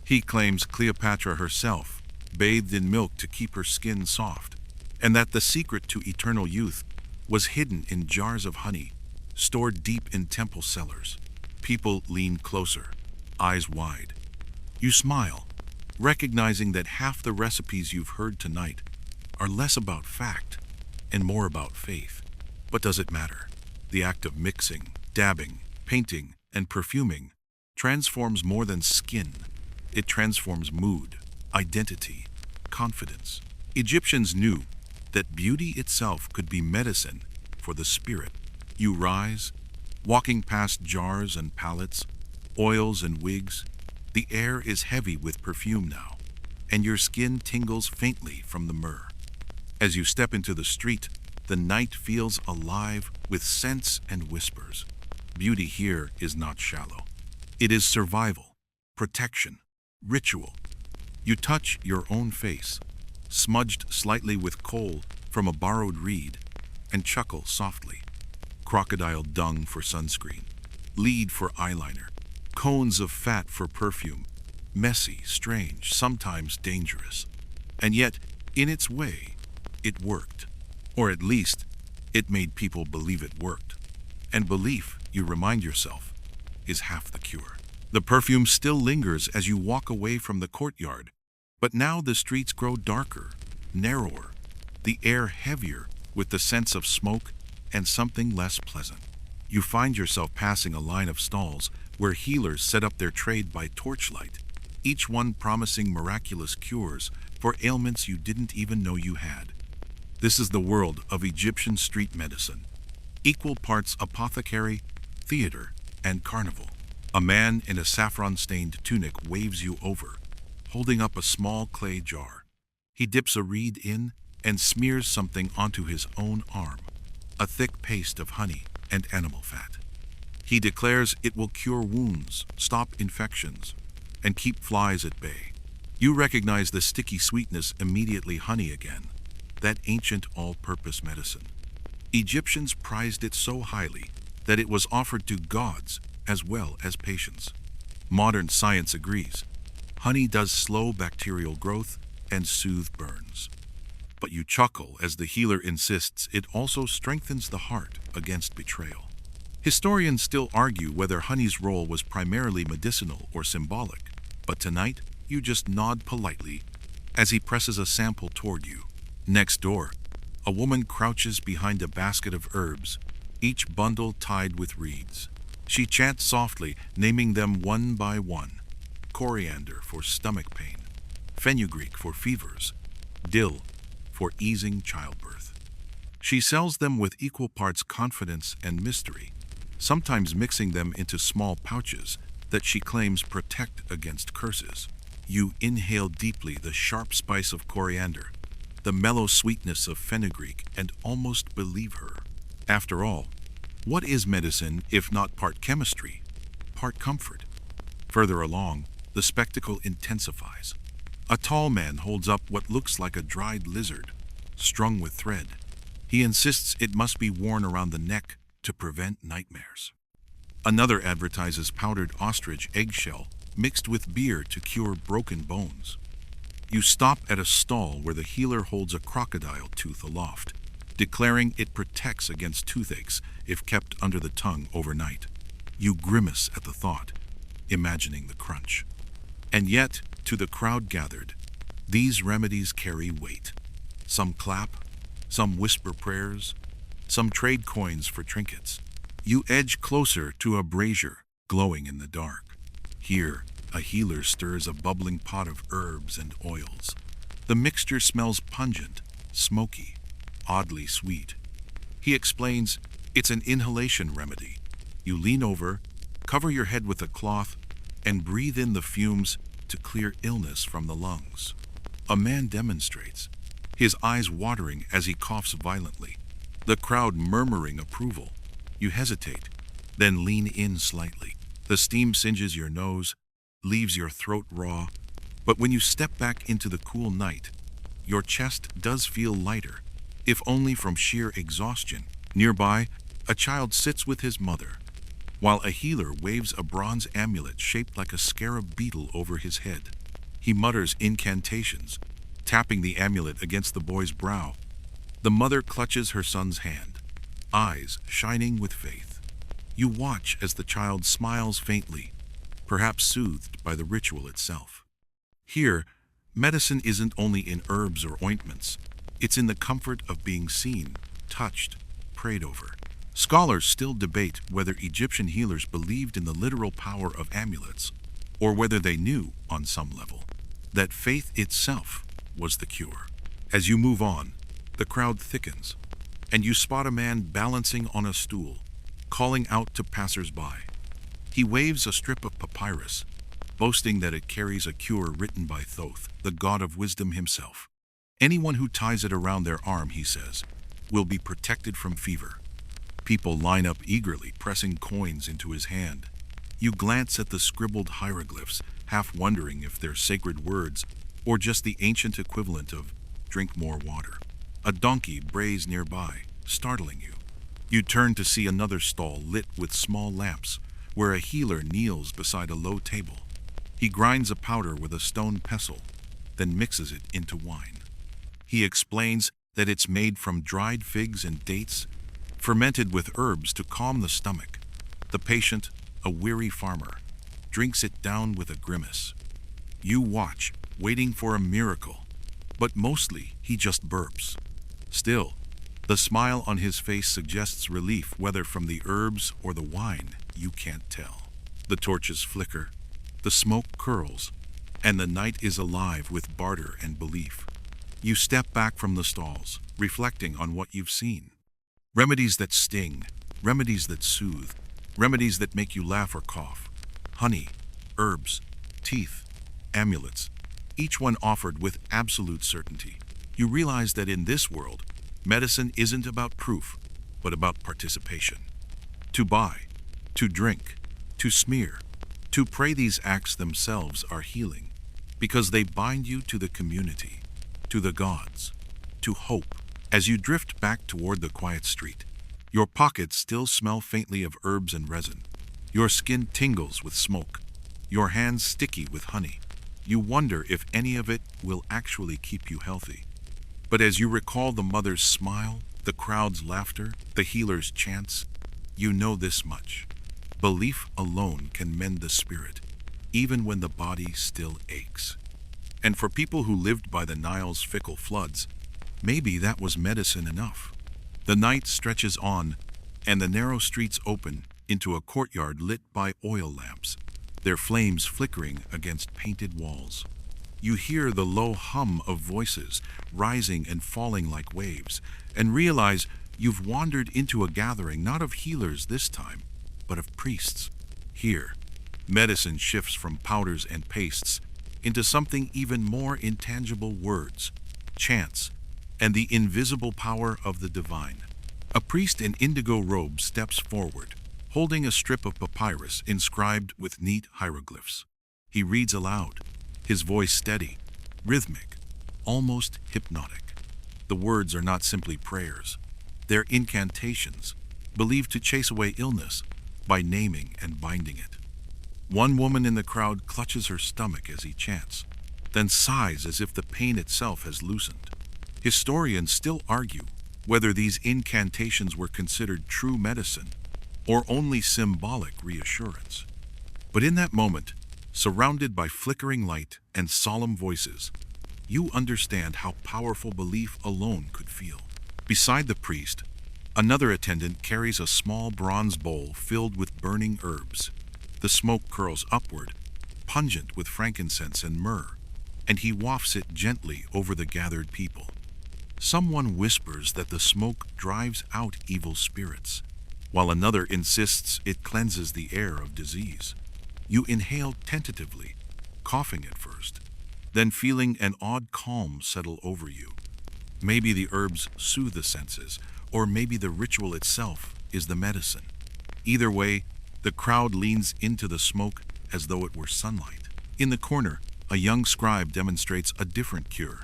[SPEAKER 1] He claims Cleopatra herself bathed in milk to keep her skin soft, and that the secret to eternal youth was hidden in jars of honey, stored deep in temple cellars. People lean closer, eyes wide. You smile, recognizing that half the recipes you've heard tonight are less about fact and more about faith. But does it matter? The act of mixing, dabbing, painting, and perfuming transforms more than skin. It transforms mood, identity, confidence. Egyptians knew that beauty itself could be medicine for the spirit. You rise, walking past jars and palettes, oils and wigs. The air is heavy with perfume now, and your skin tingles faintly from the myrrh. As you step into the street, the night feels alive with scents and whispers. Beauty here is not shallow. It is survival, protection, ritual. You touch your own face, smudged slightly with kohl from a borrowed reed, and chuckle softly. Crocodile dung for sunscreen, lead for eyeliner, cones of fat for perfume. Messy, strange, sometimes dangerous. And yet, in its way, it worked. Or at least, it made people believe it worked. And belief, you remind yourself, is half the cure. The perfume still lingers as you walk away from the courtyard, but now the streets grow darker, narrower, the air heavier with the sense of smoke and something less pleasant. You find yourself passing a line of stalls where healers set up their trade by torchlight, each one promising miraculous cures for ailments you didn't even know you had. This is the world of Egyptian street medicine, equal parts apothecary, theater, and carnival. A man in a saffron-stained tunic waves you over, holding up a small clay jar. He dips a reed in and smears something onto his own arm, a thick paste of honey and animal fat. He declares it will cure wounds, stop infections, and keep flies at bay. You recognize the sticky sweetness immediately. Honey again, that ancient all-purpose medicine. Egyptians prized it so highly that it was offered to gods as well as patients. Modern science agrees. Honey does slow bacterial growth and soothe burns. But you chuckle as the healer insists it also strengthens the heart against betrayal. Historians still argue whether honey's role was primarily medicinal or symbolic, but tonight you just nod politely as he presses a sample toward you. Next door, a woman crouches behind a basket of herbs, each bundle tied with reeds. She chants softly, naming them one by one. Coriander for stomach pain, fenugreek for fevers, dill for easing childbirth. She sells them with equal parts confidence and mystery, sometimes mixing them into small pouches that she claims protect against curses. You inhale deeply the sharp spice of coriander, the mellow sweetness of fenugreek, and almost believe her. After all, what is medicine if not part chemistry, part comfort? Further along, the spectacle intensifies. A tall man holds up what looks like a dried lizard, strung with thread. He insists it must be worn around the neck to prevent nightmares. Another advertises powdered ostrich eggshell mixed with beer to cure broken bones. You stop at a stall where the healer holds a crocodile tooth aloft, declaring it protects against toothaches if kept under the tongue overnight. You grimace at the thought, imagining the crunch. And yet, to the crowd gathered, these remedies carry weight. Some clap, some whisper prayers, some trade coins for trinkets. You edge closer to a brazier glowing in the dark. Here, a healer stirs a bubbling pot of herbs and oils. The mixture smells pungent, smoky, oddly sweet. He explains, it's an inhalation remedy. You lean over, cover your head with a cloth, and breathe in the fumes to clear illness from the lungs. A man demonstrates, his eyes watering as he coughs violently, the crowd murmuring approval. You hesitate, then lean in slightly. The steam singes your nose, leaves your throat raw, but when you step back into the cool night, your chest does feel lighter, if only from sheer exhaustion. Nearby, a child sits with his mother, while a healer waves a bronze amulet shaped like a scarab beetle over his head. He mutters incantations, tapping the amulet against the boy's brow. The mother clutches her son's hand, eyes shining with faith. You watch as the child smiles faintly, perhaps soothed by the ritual itself. Here, medicine isn't only in herbs or ointments, it's in the comfort of being seen, touched, prayed over. Scholars still debate whether Egyptian healers believed in the literal power of amulets, or whether they knew, on some level, that faith itself was the cure. As you move on, the crowd thickens, and you spot a man balancing on a stool, calling out to passers-by. He waves a strip of papyrus, boasting that it carries a cure written by Thoth, the god of wisdom himself. Anyone who ties it around their arm, he says, will be protected from fever. People line up eagerly, pressing coins into his hand. You glance at the scribbled hieroglyphs, half wondering if they're sacred words or just the ancient equivalent of drink more water. A donkey brays nearby, startling you. You turn to see another stall lit with small lamps, where a healer kneels beside a low table. He grinds a powder with a stone pestle, then mixes it into wine. He explains that it's made from dried figs and dates, fermented with herbs to calm the stomach. The patient, a weary farmer, drinks it down with a grimace. You watch, waiting for a miracle, but mostly he just burps. Still, the smile on his face suggests relief, whether from the herbs or the wine, you can't tell. The torches flicker, the smoke curls, and the night is alive with barter and belief. You step back from the stalls, reflecting on what you've seen. Remedies that sting, remedies that soothe, remedies that make you laugh or cough. Honey, herbs, teeth, amulets, each one offered with absolute certainty. You realize that in this world, medicine isn't about proof, but about participation. To buy, to drink, to smear, to pray, these acts themselves are healing, because they bind you to the community, to the gods, to hope. As you drift back toward the quiet street, your pockets still smell faintly of herbs and resin. Your skin tingles with smoke, your hands sticky with honey. You wonder if any of it will actually keep you healthy. But as you recall the mother's smile, the crowd's laughter, the healer's chants, you know this much. Belief alone can mend the spirit, even when the body still aches. And for people who lived by the Nile's fickle floods, Maybe that was medicine enough. The night stretches on, and the narrow streets open into a courtyard lit by oil lamps, their flames flickering against painted walls. You hear the low hum of voices rising and falling like waves, and realize you've wandered into a gathering not of healers this time, but of priests. Here, medicine shifts from powders and pastes into something even more intangible: words, chants, and the invisible power of the divine. A priest in indigo robes steps forward, holding a strip of papyrus inscribed with neat hieroglyphs. He reads aloud, his voice steady, rhythmic, almost hypnotic. The words are not simply prayers. They're incantations, believed to chase away illness by naming and binding it. One woman in the crowd clutches her stomach as he chants, then sighs as if the pain itself has loosened. Historians still argue whether these incantations were considered true medicine or only symbolic reassurance. But in that moment, surrounded by flickering light and solemn voices, you understand how powerful belief alone could feel. Beside the priest, another attendant carries a small bronze bowl filled with burning herbs. The smoke curls upward, pungent with frankincense and myrrh, and he wafts it gently over the gathered people. Someone whispers that the smoke drives out evil spirits, while another insists it cleanses the air of disease. You inhale tentatively, coughing at first, then feeling an odd calm settle over you. Maybe the herbs soothe the senses, or maybe the ritual itself is the medicine. Either way, the crowd leans into the smoke as though it were sunlight. In the corner, a young scribe demonstrates a different cure.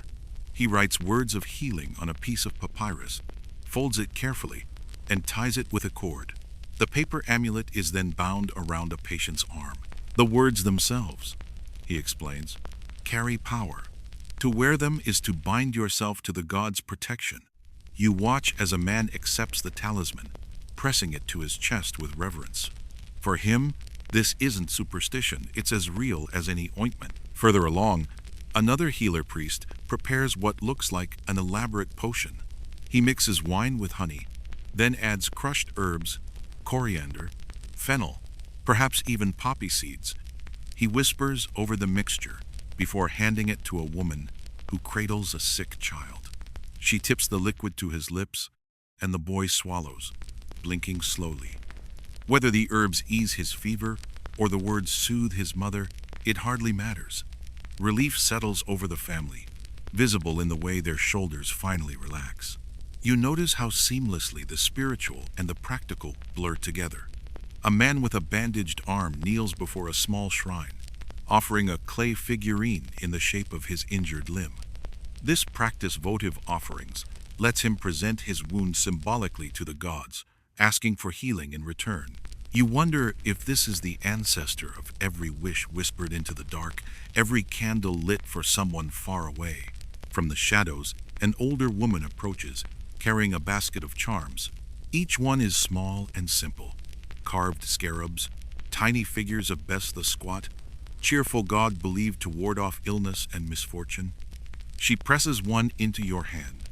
[SPEAKER 1] He writes words of healing on a piece of papyrus, folds it carefully, and ties it with a cord. The paper amulet is then bound around a patient's arm. The words themselves, he explains, carry power. To wear them is to bind yourself to the god's protection. You watch as a man accepts the talisman, pressing it to his chest with reverence. For him, this isn't superstition, it's as real as any ointment. Further along, another healer priest prepares what looks like an elaborate potion. He mixes wine with honey, then adds crushed herbs, coriander, fennel, perhaps even poppy seeds. He whispers over the mixture before handing it to a woman who cradles a sick child. She tips the liquid to his lips, and the boy swallows, blinking slowly. Whether the herbs ease his fever or the words soothe his mother, it hardly matters. Relief settles over the family, visible in the way their shoulders finally relax. You notice how seamlessly the spiritual and the practical blur together. A man with a bandaged arm kneels before a small shrine, offering a clay figurine in the shape of his injured limb. This practice votive offerings lets him present his wound symbolically to the gods, asking for healing in return. You wonder if this is the ancestor of every wish whispered into the dark, every candle lit for someone far away. From the shadows, an older woman approaches, carrying a basket of charms. Each one is small and simple. Carved scarabs, tiny figures of Bess the Squat, cheerful god believed to ward off illness and misfortune. She presses one into your hand,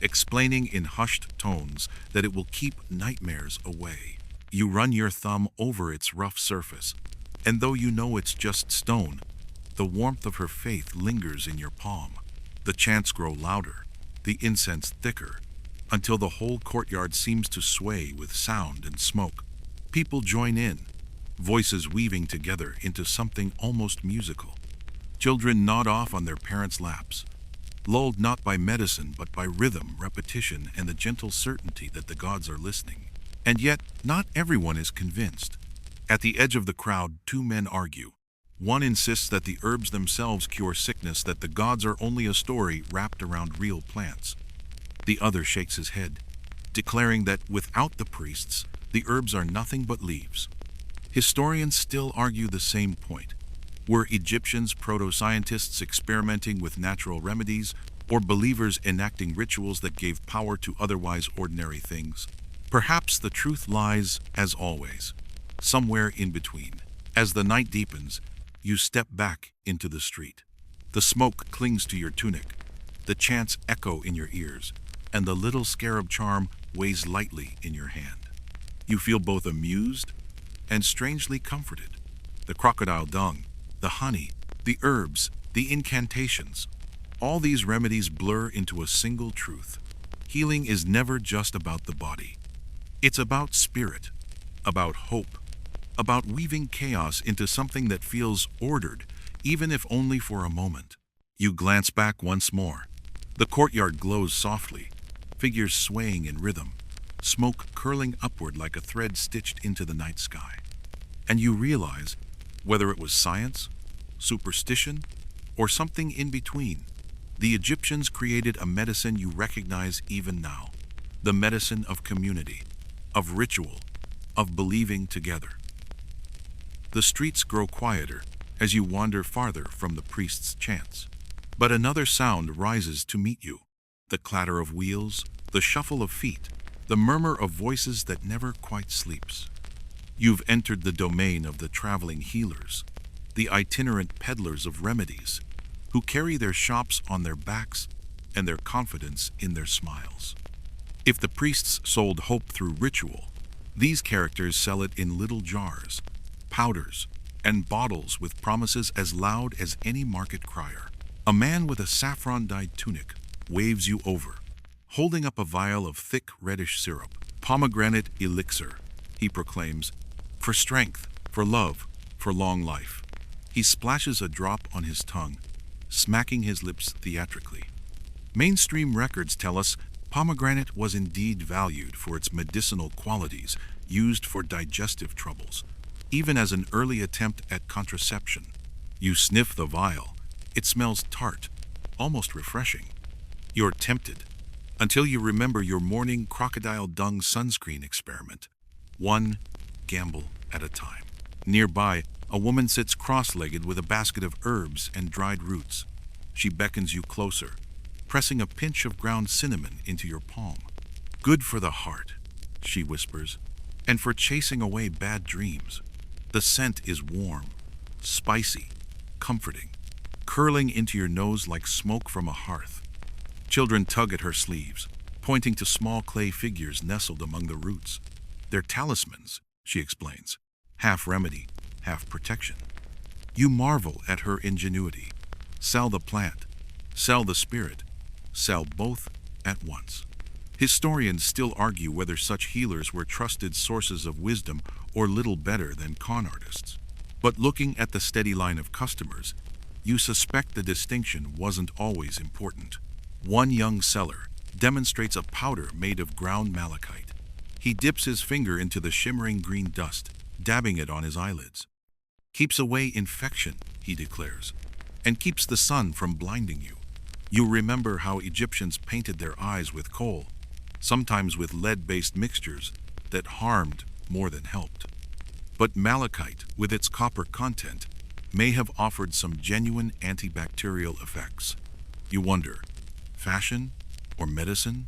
[SPEAKER 1] explaining in hushed tones that it will keep nightmares away. You run your thumb over its rough surface, and though you know it's just stone, the warmth of her faith lingers in your palm. The chants grow louder, the incense thicker, until the whole courtyard seems to sway with sound and smoke. People join in, voices weaving together into something almost musical. Children nod off on their parents' laps, lulled not by medicine but by rhythm, repetition, and the gentle certainty that the gods are listening. And yet, not everyone is convinced. At the edge of the crowd, two men argue. One insists that the herbs themselves cure sickness, that the gods are only a story wrapped around real plants. The other shakes his head, declaring that without the priests, the herbs are nothing but leaves. Historians still argue the same point. Were Egyptians proto-scientists experimenting with natural remedies, or believers enacting rituals that gave power to otherwise ordinary things? Perhaps the truth lies, as always, somewhere in between. As the night deepens, you step back into the street. The smoke clings to your tunic, The chants echo in your ears, and the little scarab charm weighs lightly in your hand. You feel both amused and strangely comforted. The crocodile dung, the honey, the herbs, the incantations, all these remedies blur into a single truth. Healing is never just about the body. It's about spirit, about hope, about weaving chaos into something that feels ordered, even if only for a moment. You glance back once more. The courtyard glows softly, figures swaying in rhythm, smoke curling upward like a thread stitched into the night sky. And you realize, whether it was science, superstition, or something in between, the Egyptians created a medicine you recognize even now. The medicine of community, of ritual, of believing together. The streets grow quieter as you wander farther from the priest's chants. But another sound rises to meet you. The clatter of wheels, the shuffle of feet, the murmur of voices that never quite sleeps. You've entered the domain of the traveling healers, the itinerant peddlers of remedies, who carry their shops on their backs and their confidence in their smiles. If the priests sold hope through ritual, these characters sell it in little jars, powders, and bottles with promises as loud as any market crier. A man with a saffron-dyed tunic waves you over, holding up a vial of thick reddish syrup. Pomegranate elixir, he proclaims, for strength, for love, for long life. He splashes a drop on his tongue, smacking his lips theatrically. Mainstream records tell us pomegranate was indeed valued for its medicinal qualities used for digestive troubles, even as an early attempt at contraception. You sniff the vial. It smells tart, almost refreshing. You're tempted, until you remember your morning crocodile dung sunscreen experiment. One gamble at a time. Nearby, a woman sits cross-legged with a basket of herbs and dried roots. She beckons you closer, pressing a pinch of ground cinnamon into your palm. Good for the heart, she whispers, and for chasing away bad dreams. The scent is warm, spicy, comforting, curling into your nose like smoke from a hearth. Children tug at her sleeves, pointing to small clay figures nestled among the roots. They're talismans, she explains, half remedy, half protection. You marvel at her ingenuity. Sell the plant, sell the spirit, sell both at once. Historians still argue whether such healers were trusted sources of wisdom or little better than con artists. But looking at the steady line of customers, you suspect the distinction wasn't always important. One young seller demonstrates a powder made of ground malachite. He dips his finger into the shimmering green dust, dabbing it on his eyelids. Keeps away infection, he declares, and keeps the sun from blinding you. You remember how Egyptians painted their eyes with kohl, sometimes with lead-based mixtures that harmed more than helped. But malachite, with its copper content, may have offered some genuine antibacterial effects. You wonder, fashion or medicine?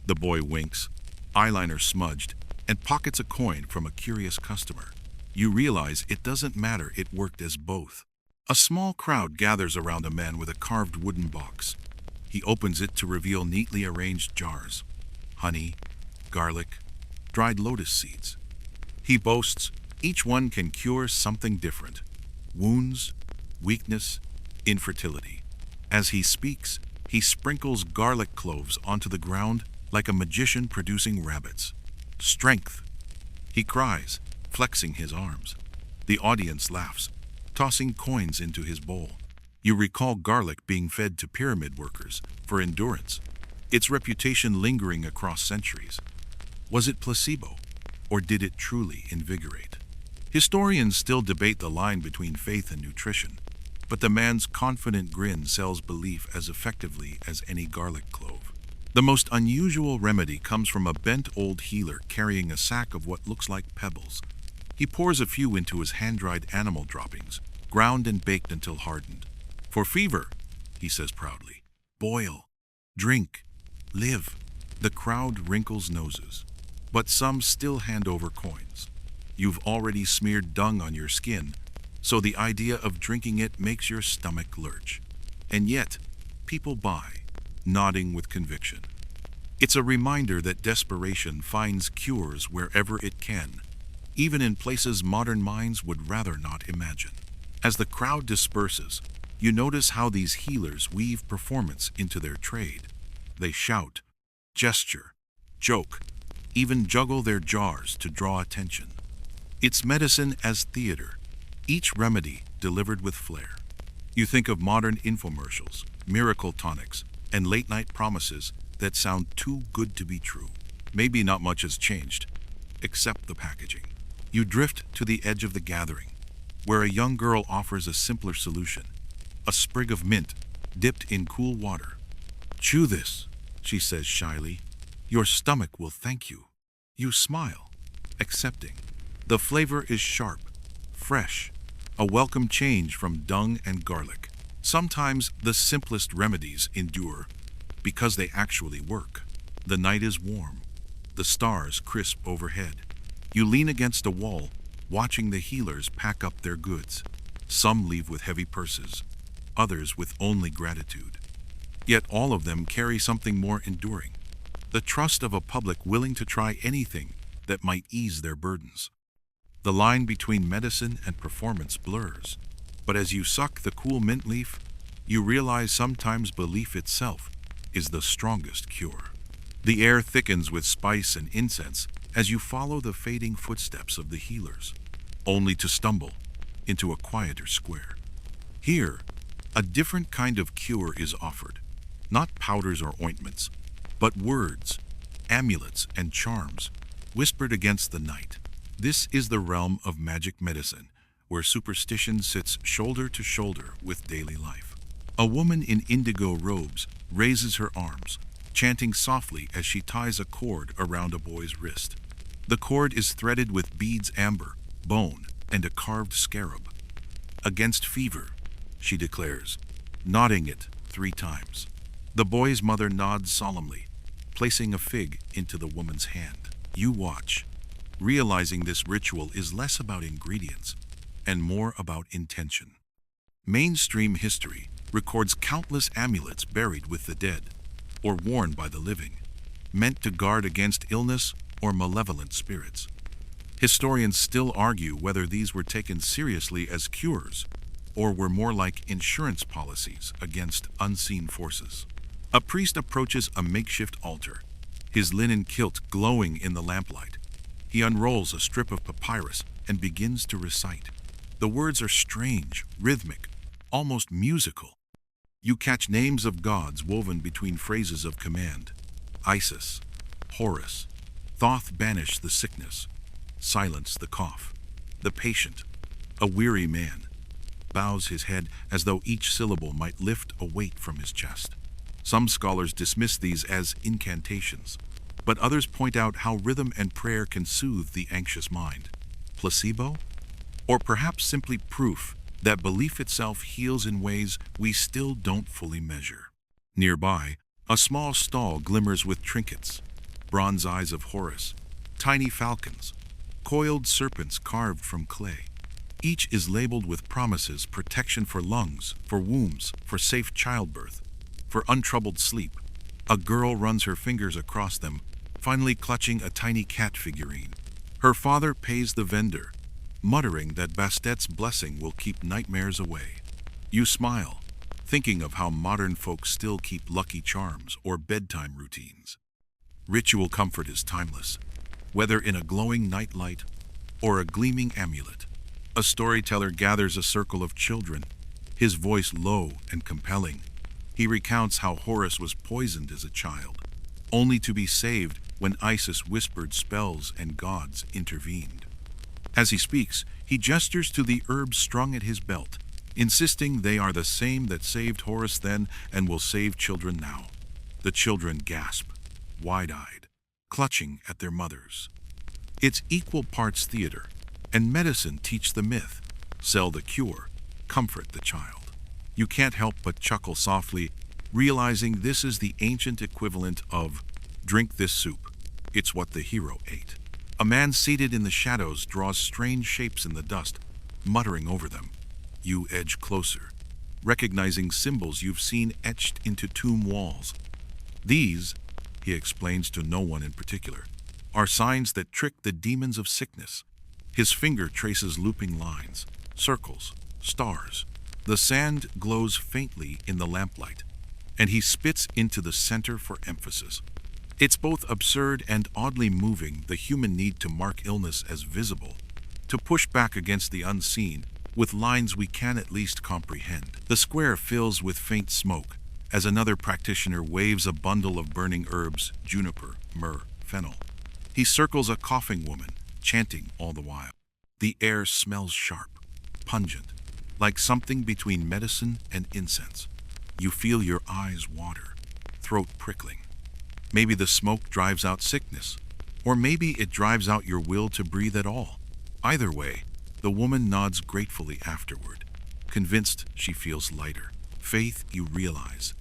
[SPEAKER 1] The boy winks, eyeliner smudged, and pockets a coin from a curious customer. You realize it doesn't matter, it worked as both. A small crowd gathers around a man with a carved wooden box. He opens it to reveal neatly arranged jars. Honey, garlic, dried lotus seeds. He boasts, each one can cure something different. Wounds, weakness, infertility. As he speaks, he sprinkles garlic cloves onto the ground like a magician producing rabbits. Strength, he cries, flexing his arms. The audience laughs, tossing coins into his bowl. You recall garlic being fed to pyramid workers for endurance, its reputation lingering across centuries. Was it placebo, or did it truly invigorate? Historians still debate the line between faith and nutrition, but the man's confident grin sells belief as effectively as any garlic clove. The most unusual remedy comes from a bent old healer carrying a sack of what looks like pebbles. He pours a few into his hand-dried animal droppings, ground and baked until hardened. For fever, he says proudly, boil, drink, live. The crowd wrinkles noses, but some still hand over coins. You've already smeared dung on your skin, so the idea of drinking it makes your stomach lurch. And yet, people buy. nodding with conviction. It's a reminder that desperation finds cures wherever it can, even in places modern minds would rather not imagine. As the crowd disperses, you notice how these healers weave performance into their trade. They shout, gesture, joke, even juggle their jars to draw attention. It's medicine as theater, each remedy delivered with flair. You think of modern infomercials, miracle tonics, and late-night promises that sound too good to be true. Maybe not much has changed, except the packaging. You drift to the edge of the gathering, where a young girl offers a simpler solution, a sprig of mint dipped in cool water. "Chew this," she says shyly. "Your stomach will thank you." You smile, accepting. The flavor is sharp, fresh, a welcome change from dung and garlic. Sometimes the simplest remedies endure because they actually work. The night is warm, the stars crisp overhead. You lean against a wall, watching the healers pack up their goods. Some leave with heavy purses, others with only gratitude. Yet all of them carry something more enduring: the trust of a public willing to try anything that might ease their burdens. The line between medicine and performance blurs, but as you suck the cool mint leaf, you realize sometimes belief itself is the strongest cure. The air thickens with spice and incense as you follow the fading footsteps of the healers, only to stumble into a quieter square. Here, a different kind of cure is offered, not powders or ointments, but words, amulets, and charms, whispered against the night. This is the realm of magic medicine, where superstition sits shoulder to shoulder with daily life. A woman in indigo robes raises her arms, chanting softly as she ties a cord around a boy's wrist. The cord is threaded with beads, amber, bone, and a carved scarab. "Against fever," she declares, nodding it 3 times. The boy's mother nods solemnly, placing a fig into the woman's hand. You watch, realizing this ritual is less about ingredients and more about intention. Mainstream history records countless amulets buried with the dead, or worn by the living, meant to guard against illness or malevolent spirits. Historians still argue whether these were taken seriously as cures, or were more like insurance policies against unseen forces. A priest approaches a makeshift altar, his linen kilt glowing in the lamplight. He unrolls a strip of papyrus and begins to recite. The words are strange, rhythmic, almost musical. You catch names of gods woven between phrases of command. Isis, Horus, Thoth banish the sickness, silence the cough. The patient, a weary man, bows his head as though each syllable might lift a weight from his chest. Some scholars dismiss these as incantations, but others point out how rhythm and prayer can soothe the anxious mind. Placebo? Or perhaps simply proof that belief itself heals in ways we still don't fully measure. Nearby, a small stall glimmers with trinkets: bronze eyes of Horus, tiny falcons, coiled serpents carved from clay. Each is labeled with promises: protection for lungs, for wombs, for safe childbirth, for untroubled sleep. A girl runs her fingers across them, finally clutching a tiny cat figurine. Her father pays the vendor, muttering that Bastet's blessing will keep nightmares away. You smile, thinking of how modern folks still keep lucky charms or bedtime routines. Ritual comfort is timeless, whether in a glowing nightlight or a gleaming amulet. A storyteller gathers a circle of children, his voice low and compelling. He recounts how Horus was poisoned as a child, only to be saved when Isis whispered spells and gods intervened. As he speaks, he gestures to the herbs strung at his belt, insisting they are the same that saved Horus then and will save children now. The children gasp, wide-eyed, clutching at their mothers. It's equal parts theater and medicine. Teach the myth, sell the cure, comfort the child. You can't help but chuckle softly, realizing this is the ancient equivalent of drink this soup. It's what the hero ate. A man seated in the shadows draws strange shapes in the dust, muttering over them. You edge closer, recognizing symbols you've seen etched into tomb walls. These, he explains to no one in particular, are signs that trick the demons of sickness. His finger traces looping lines, circles, stars. The sand glows faintly in the lamplight, and he spits into the center for emphasis. It's both absurd and oddly moving, the human need to mark illness as visible, to push back against the unseen with lines we can at least comprehend. The square fills with faint smoke as another practitioner waves a bundle of burning herbs, juniper, myrrh, fennel. He circles a coughing woman, chanting all the while. The air smells sharp, pungent, like something between medicine and incense. You feel your eyes water, throat prickling. Maybe the smoke drives out sickness, or maybe it drives out your will to breathe at all. Either way, the woman nods gratefully afterward, convinced she feels lighter. Faith, you realize,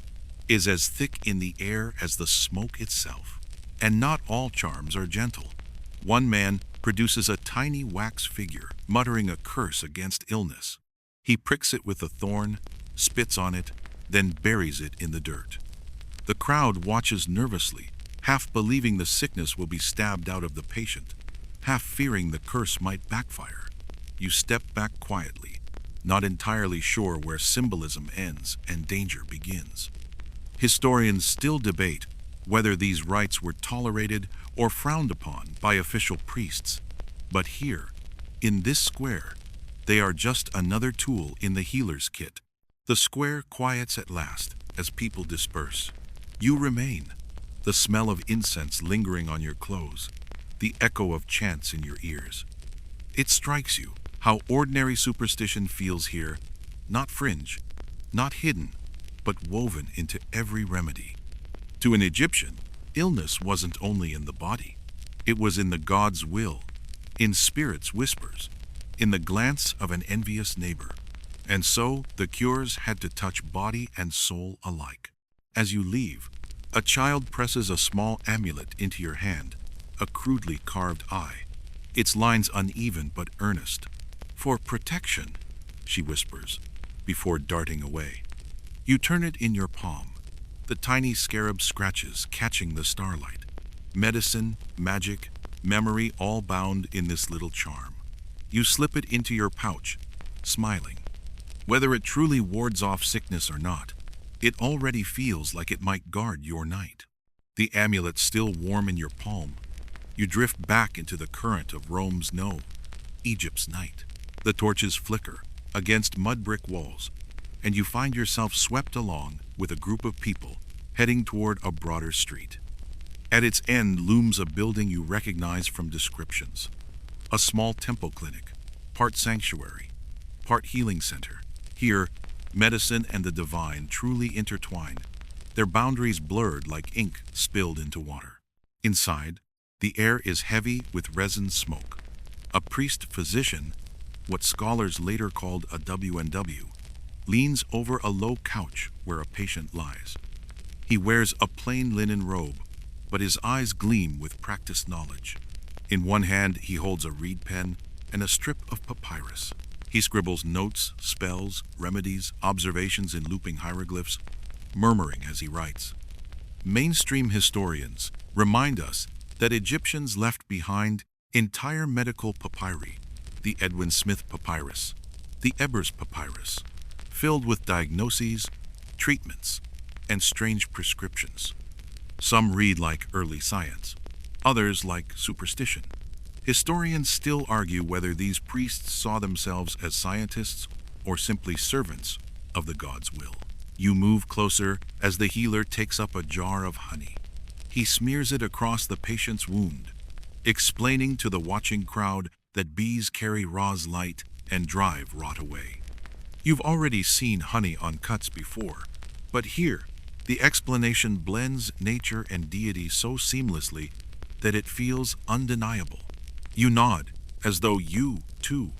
[SPEAKER 1] is as thick in the air as the smoke itself. And not all charms are gentle. One man produces a tiny wax figure, muttering a curse against illness. He pricks it with a thorn, spits on it, then buries it in the dirt. The crowd watches nervously, half believing the sickness will be stabbed out of the patient, half fearing the curse might backfire. You step back quietly, not entirely sure where symbolism ends and danger begins. Historians still debate whether these rites were tolerated or frowned upon by official priests. But here, in this square, they are just another tool in the healer's kit. The square quiets at last as people disperse. You remain, the smell of incense lingering on your clothes, the echo of chants in your ears. It strikes you how ordinary superstition feels here, not fringe, not hidden, but woven into every remedy. To an Egyptian, illness wasn't only in the body. It was in the god's will, in spirit's whispers, in the glance of an envious neighbor. And so the cures had to touch body and soul alike. As you leave, a child presses a small amulet into your hand, a crudely carved eye, its lines uneven but earnest. "For protection," she whispers, before darting away. You turn it in your palm, the tiny scarab scratches catching the starlight. Medicine, magic, memory, all bound in this little charm. You slip it into your pouch, smiling. Whether it truly wards off sickness or not, it already feels like it might guard your night. The amulet still warm in your palm, you drift back into the current of Rome's no, Egypt's night. The torches flicker against mud brick walls, and you find yourself swept along with a group of people heading toward a broader street. At its end looms a building you recognize from descriptions. A small temple clinic, part sanctuary, part healing center. Here, medicine and the divine truly intertwine, their boundaries blurred like ink spilled into water. Inside, the air is heavy with resin smoke. A priest-physician, what scholars later called a WNW, leans over a low couch where a patient lies. He wears a plain linen robe, but his eyes gleam with practiced knowledge. In one hand, he holds a reed pen and a strip of papyrus. He scribbles notes, spells, remedies, observations in looping hieroglyphs, murmuring as he writes. Mainstream historians remind us that Egyptians left behind entire medical papyri, the Edwin Smith papyrus, the Ebers papyrus, filled with diagnoses, treatments, and strange prescriptions. Some read like early science, others like superstition. Historians still argue whether these priests saw themselves as scientists or simply servants of the god's will. You move closer as the healer takes up a jar of honey. He smears it across the patient's wound, explaining to the watching crowd that bees carry Ra's light and drive rot away. You've already seen honey on cuts before, but here, the explanation blends nature and deity so seamlessly that it feels undeniable. You nod, as though you, too,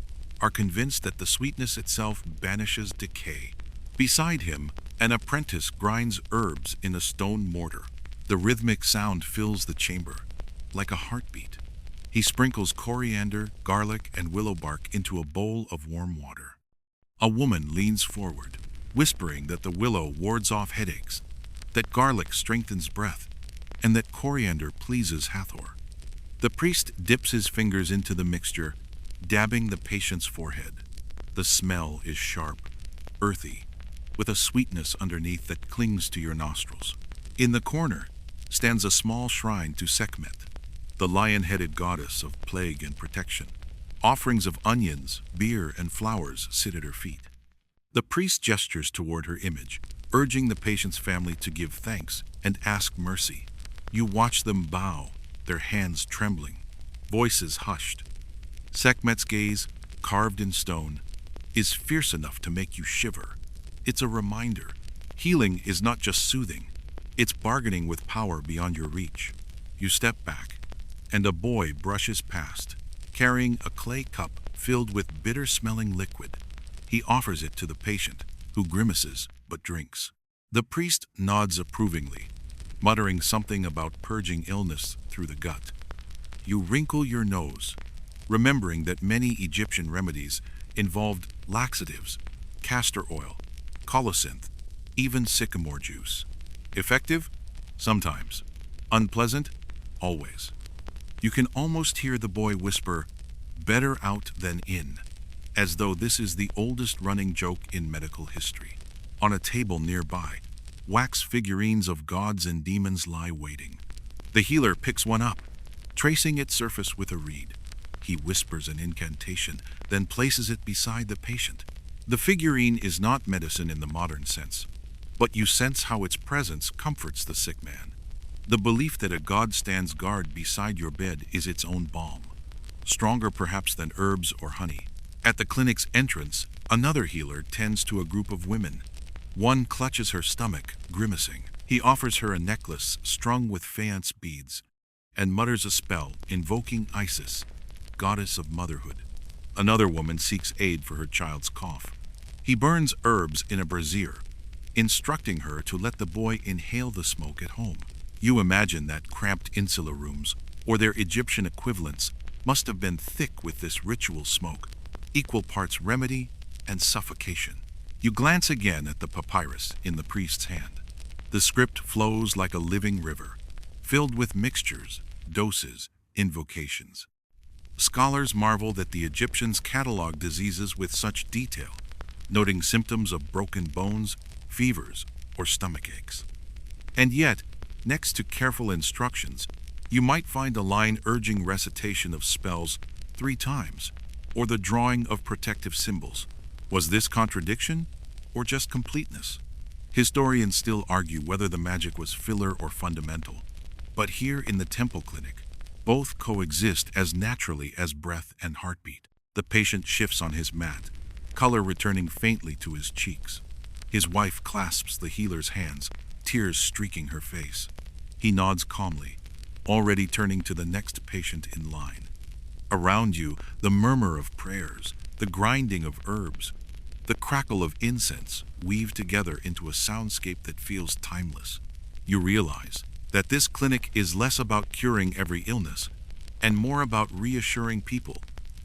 [SPEAKER 1] are convinced that the sweetness itself banishes decay. Beside him, an apprentice grinds herbs in a stone mortar. The rhythmic sound fills the chamber, like a heartbeat. He sprinkles coriander, garlic, and willow bark into a bowl of warm water. A woman leans forward, whispering that the willow wards off headaches, that garlic strengthens breath, and that coriander pleases Hathor. The priest dips his fingers into the mixture, dabbing the patient's forehead. The smell is sharp, earthy, with a sweetness underneath that clings to your nostrils. In the corner stands a small shrine to Sekhmet, the lion-headed goddess of plague and protection. Offerings of onions, beer, and flowers sit at her feet. The priest gestures toward her image, urging the patient's family to give thanks and ask mercy. You watch them bow, their hands trembling, voices hushed. Sekhmet's gaze, carved in stone, is fierce enough to make you shiver. It's a reminder. Healing is not just soothing, it's bargaining with power beyond your reach. You step back, and a boy brushes past, carrying a clay cup filled with bitter-smelling liquid. He offers it to the patient, who grimaces but drinks. The priest nods approvingly, muttering something about purging illness through the gut. You wrinkle your nose, remembering that many Egyptian remedies involved laxatives, castor oil, colocynth, even sycamore juice. Effective? Sometimes. Unpleasant? Always. You can almost hear the boy whisper, "Better out than in," as though this is the oldest running joke in medical history. On a table nearby, wax figurines of gods and demons lie waiting. The healer picks one up, tracing its surface with a reed. He whispers an incantation, then places it beside the patient. The figurine is not medicine in the modern sense, but you sense how its presence comforts the sick man. The belief that a god stands guard beside your bed is its own balm, stronger perhaps than herbs or honey. At the clinic's entrance, another healer tends to a group of women. One clutches her stomach, grimacing. He offers her a necklace strung with faience beads and mutters a spell invoking Isis, goddess of motherhood. Another woman seeks aid for her child's cough. He burns herbs in a brazier, instructing her to let the boy inhale the smoke at home. You imagine that cramped insula rooms, or their Egyptian equivalents, must have been thick with this ritual smoke, equal parts remedy and suffocation. You glance again at the papyrus in the priest's hand. The script flows like a living river, filled with mixtures, doses, invocations. Scholars marvel that the Egyptians cataloged diseases with such detail, noting symptoms of broken bones, fevers, or stomach aches. And yet, next to careful instructions, you might find a line urging recitation of spells 3 times, or the drawing of protective symbols. Was this contradiction, or just completeness? Historians still argue whether the magic was filler or fundamental, but here in the temple clinic, both coexist as naturally as breath and heartbeat. The patient shifts on his mat, color returning faintly to his cheeks. His wife clasps the healer's hands, tears streaking her face. He nods calmly, already turning to the next patient in line. Around you, the murmur of prayers, the grinding of herbs, the crackle of incense weave together into a soundscape that feels timeless. You realize that this clinic is less about curing every illness and more about reassuring people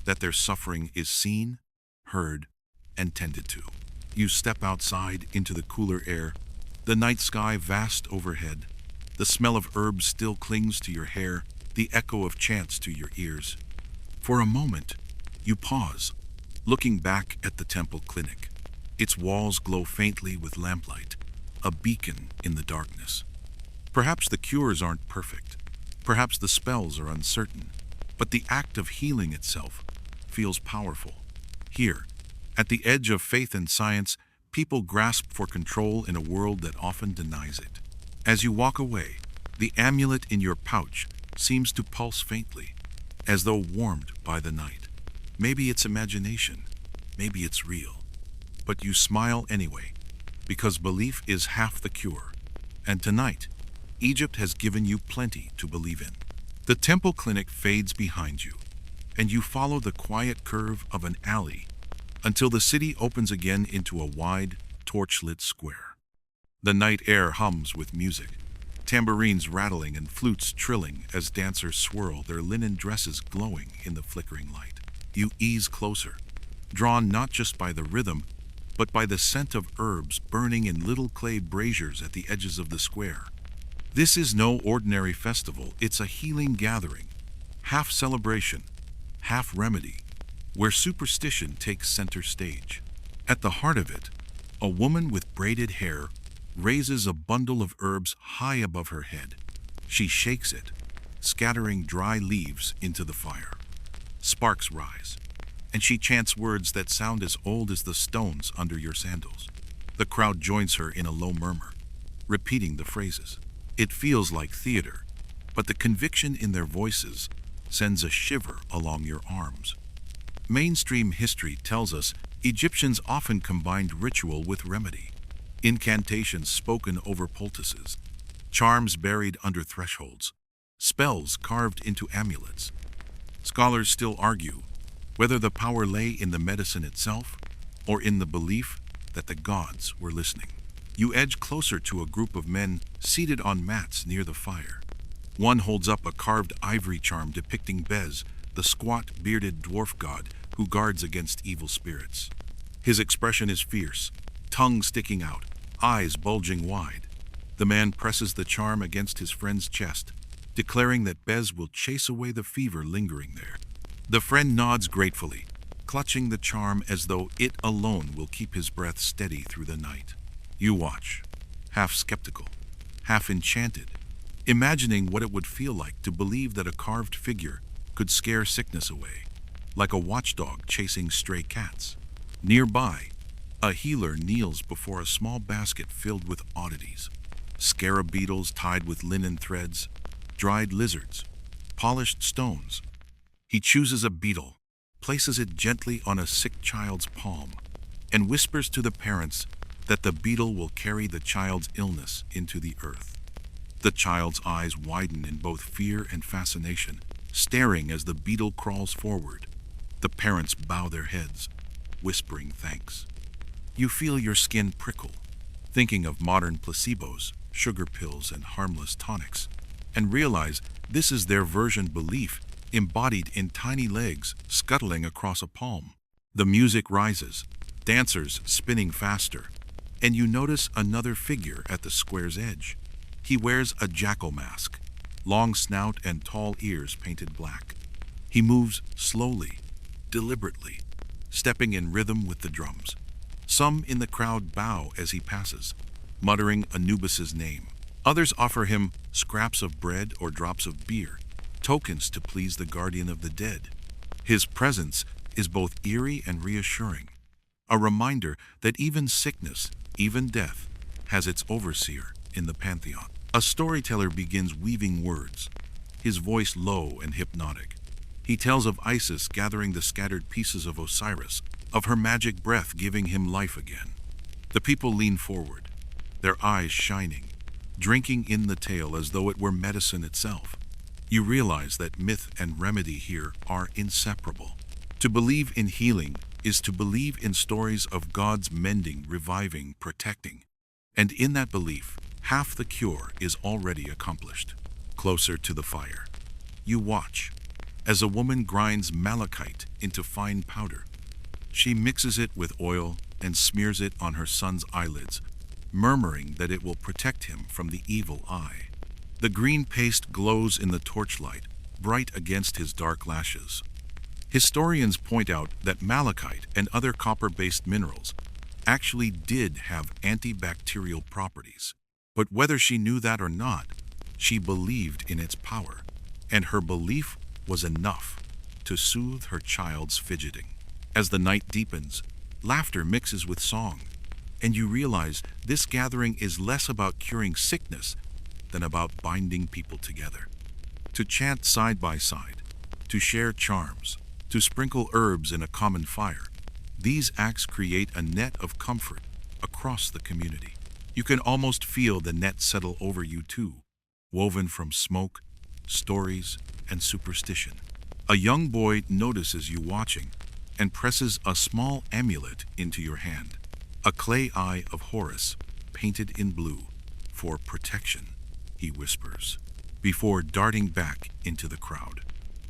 [SPEAKER 1] that their suffering is seen, heard, and tended to. You step outside into the cooler air, the night sky vast overhead. The smell of herbs still clings to your hair, the echo of chants to your ears. For a moment, you pause, looking back at the temple clinic. Its walls glow faintly with lamplight, a beacon in the darkness. Perhaps the cures aren't perfect, perhaps the spells are uncertain, but the act of healing itself feels powerful. Here, at the edge of faith and science, people grasp for control in a world that often denies it. As you walk away, the amulet in your pouch seems to pulse faintly, as though warmed by the night. Maybe it's imagination, maybe it's real. But you smile anyway, because belief is half the cure. And tonight, Egypt has given you plenty to believe in. The temple clinic fades behind you, and you follow the quiet curve of an alley until the city opens again into a wide, torch-lit square. The night air hums with music, tambourines rattling and flutes trilling as dancers swirl, their linen dresses glowing in the flickering light. You ease closer, drawn not just by the rhythm, but by the scent of herbs burning in little clay braziers at the edges of the square. This is no ordinary festival, it's a healing gathering, half celebration, half remedy, where superstition takes center stage. At the heart of it, a woman with braided hair raises a bundle of herbs high above her head. She shakes it, scattering dry leaves into the fire. Sparks rise, and she chants words that sound as old as the stones under your sandals. The crowd joins her in a low murmur, repeating the phrases. It feels like theater, but the conviction in their voices sends a shiver along your arms. Mainstream history tells us Egyptians often combined ritual with remedy. Incantations spoken over poultices, charms buried under thresholds, spells carved into amulets. Scholars still argue whether the power lay in the medicine itself or in the belief that the gods were listening. You edge closer to a group of men seated on mats near the fire. One holds up a carved ivory charm depicting Bez, the squat, bearded dwarf god who guards against evil spirits. His expression is fierce, tongue sticking out, eyes bulging wide. The man presses the charm against his friend's chest, declaring that Bez will chase away the fever lingering there. The friend nods gratefully, clutching the charm as though it alone will keep his breath steady through the night. You watch, half skeptical, half enchanted, imagining what it would feel like to believe that a carved figure could scare sickness away, like a watchdog chasing stray cats. Nearby, a healer kneels before a small basket filled with oddities. Scarab beetles tied with linen threads, dried lizards, polished stones. He chooses a beetle, places it gently on a sick child's palm, and whispers to the parents that the beetle will carry the child's illness into the earth. The child's eyes widen in both fear and fascination, staring as the beetle crawls forward. The parents bow their heads, whispering thanks. You feel your skin prickle, thinking of modern placebos, sugar pills, and harmless tonics, and realize this is their version belief embodied in tiny legs scuttling across a palm. The music rises, dancers spinning faster, and you notice another figure at the square's edge. He wears a jackal mask, long snout and tall ears painted black. He moves slowly, deliberately, stepping in rhythm with the drums. Some in the crowd bow as he passes, muttering Anubis's name. Others offer him scraps of bread or drops of beer, tokens to please the guardian of the dead. His presence is both eerie and reassuring, a reminder that even sickness, even death, has its overseer in the pantheon. A storyteller begins weaving words, his voice low and hypnotic. He tells of Isis gathering the scattered pieces of Osiris, of her magic breath giving him life again. The people lean forward, their eyes shining, drinking in the tale as though it were medicine itself. You realize that myth and remedy here are inseparable. To believe in healing is to believe in stories of God's mending, reviving, protecting. And in that belief, half the cure is already accomplished. Closer to the fire, you watch as a woman grinds malachite into fine powder. She mixes it with oil and smears it on her son's eyelids, murmuring that it will protect him from the evil eye. The green paste glows in the torchlight, bright against his dark lashes. Historians point out that malachite and other copper-based minerals actually did have antibacterial properties. But whether she knew that or not, she believed in its power, and her belief was enough to soothe her child's fidgeting. As the night deepens, laughter mixes with song, and you realize this gathering is less about curing sickness than about binding people together. To chant side by side, to share charms, to sprinkle herbs in a common fire, these acts create a net of comfort across the community. You can almost feel the net settle over you too, woven from smoke, stories, and superstition. A young boy notices you watching and presses a small amulet into your hand, a clay eye of Horus painted in blue. For protection, he whispers, before darting back into the crowd.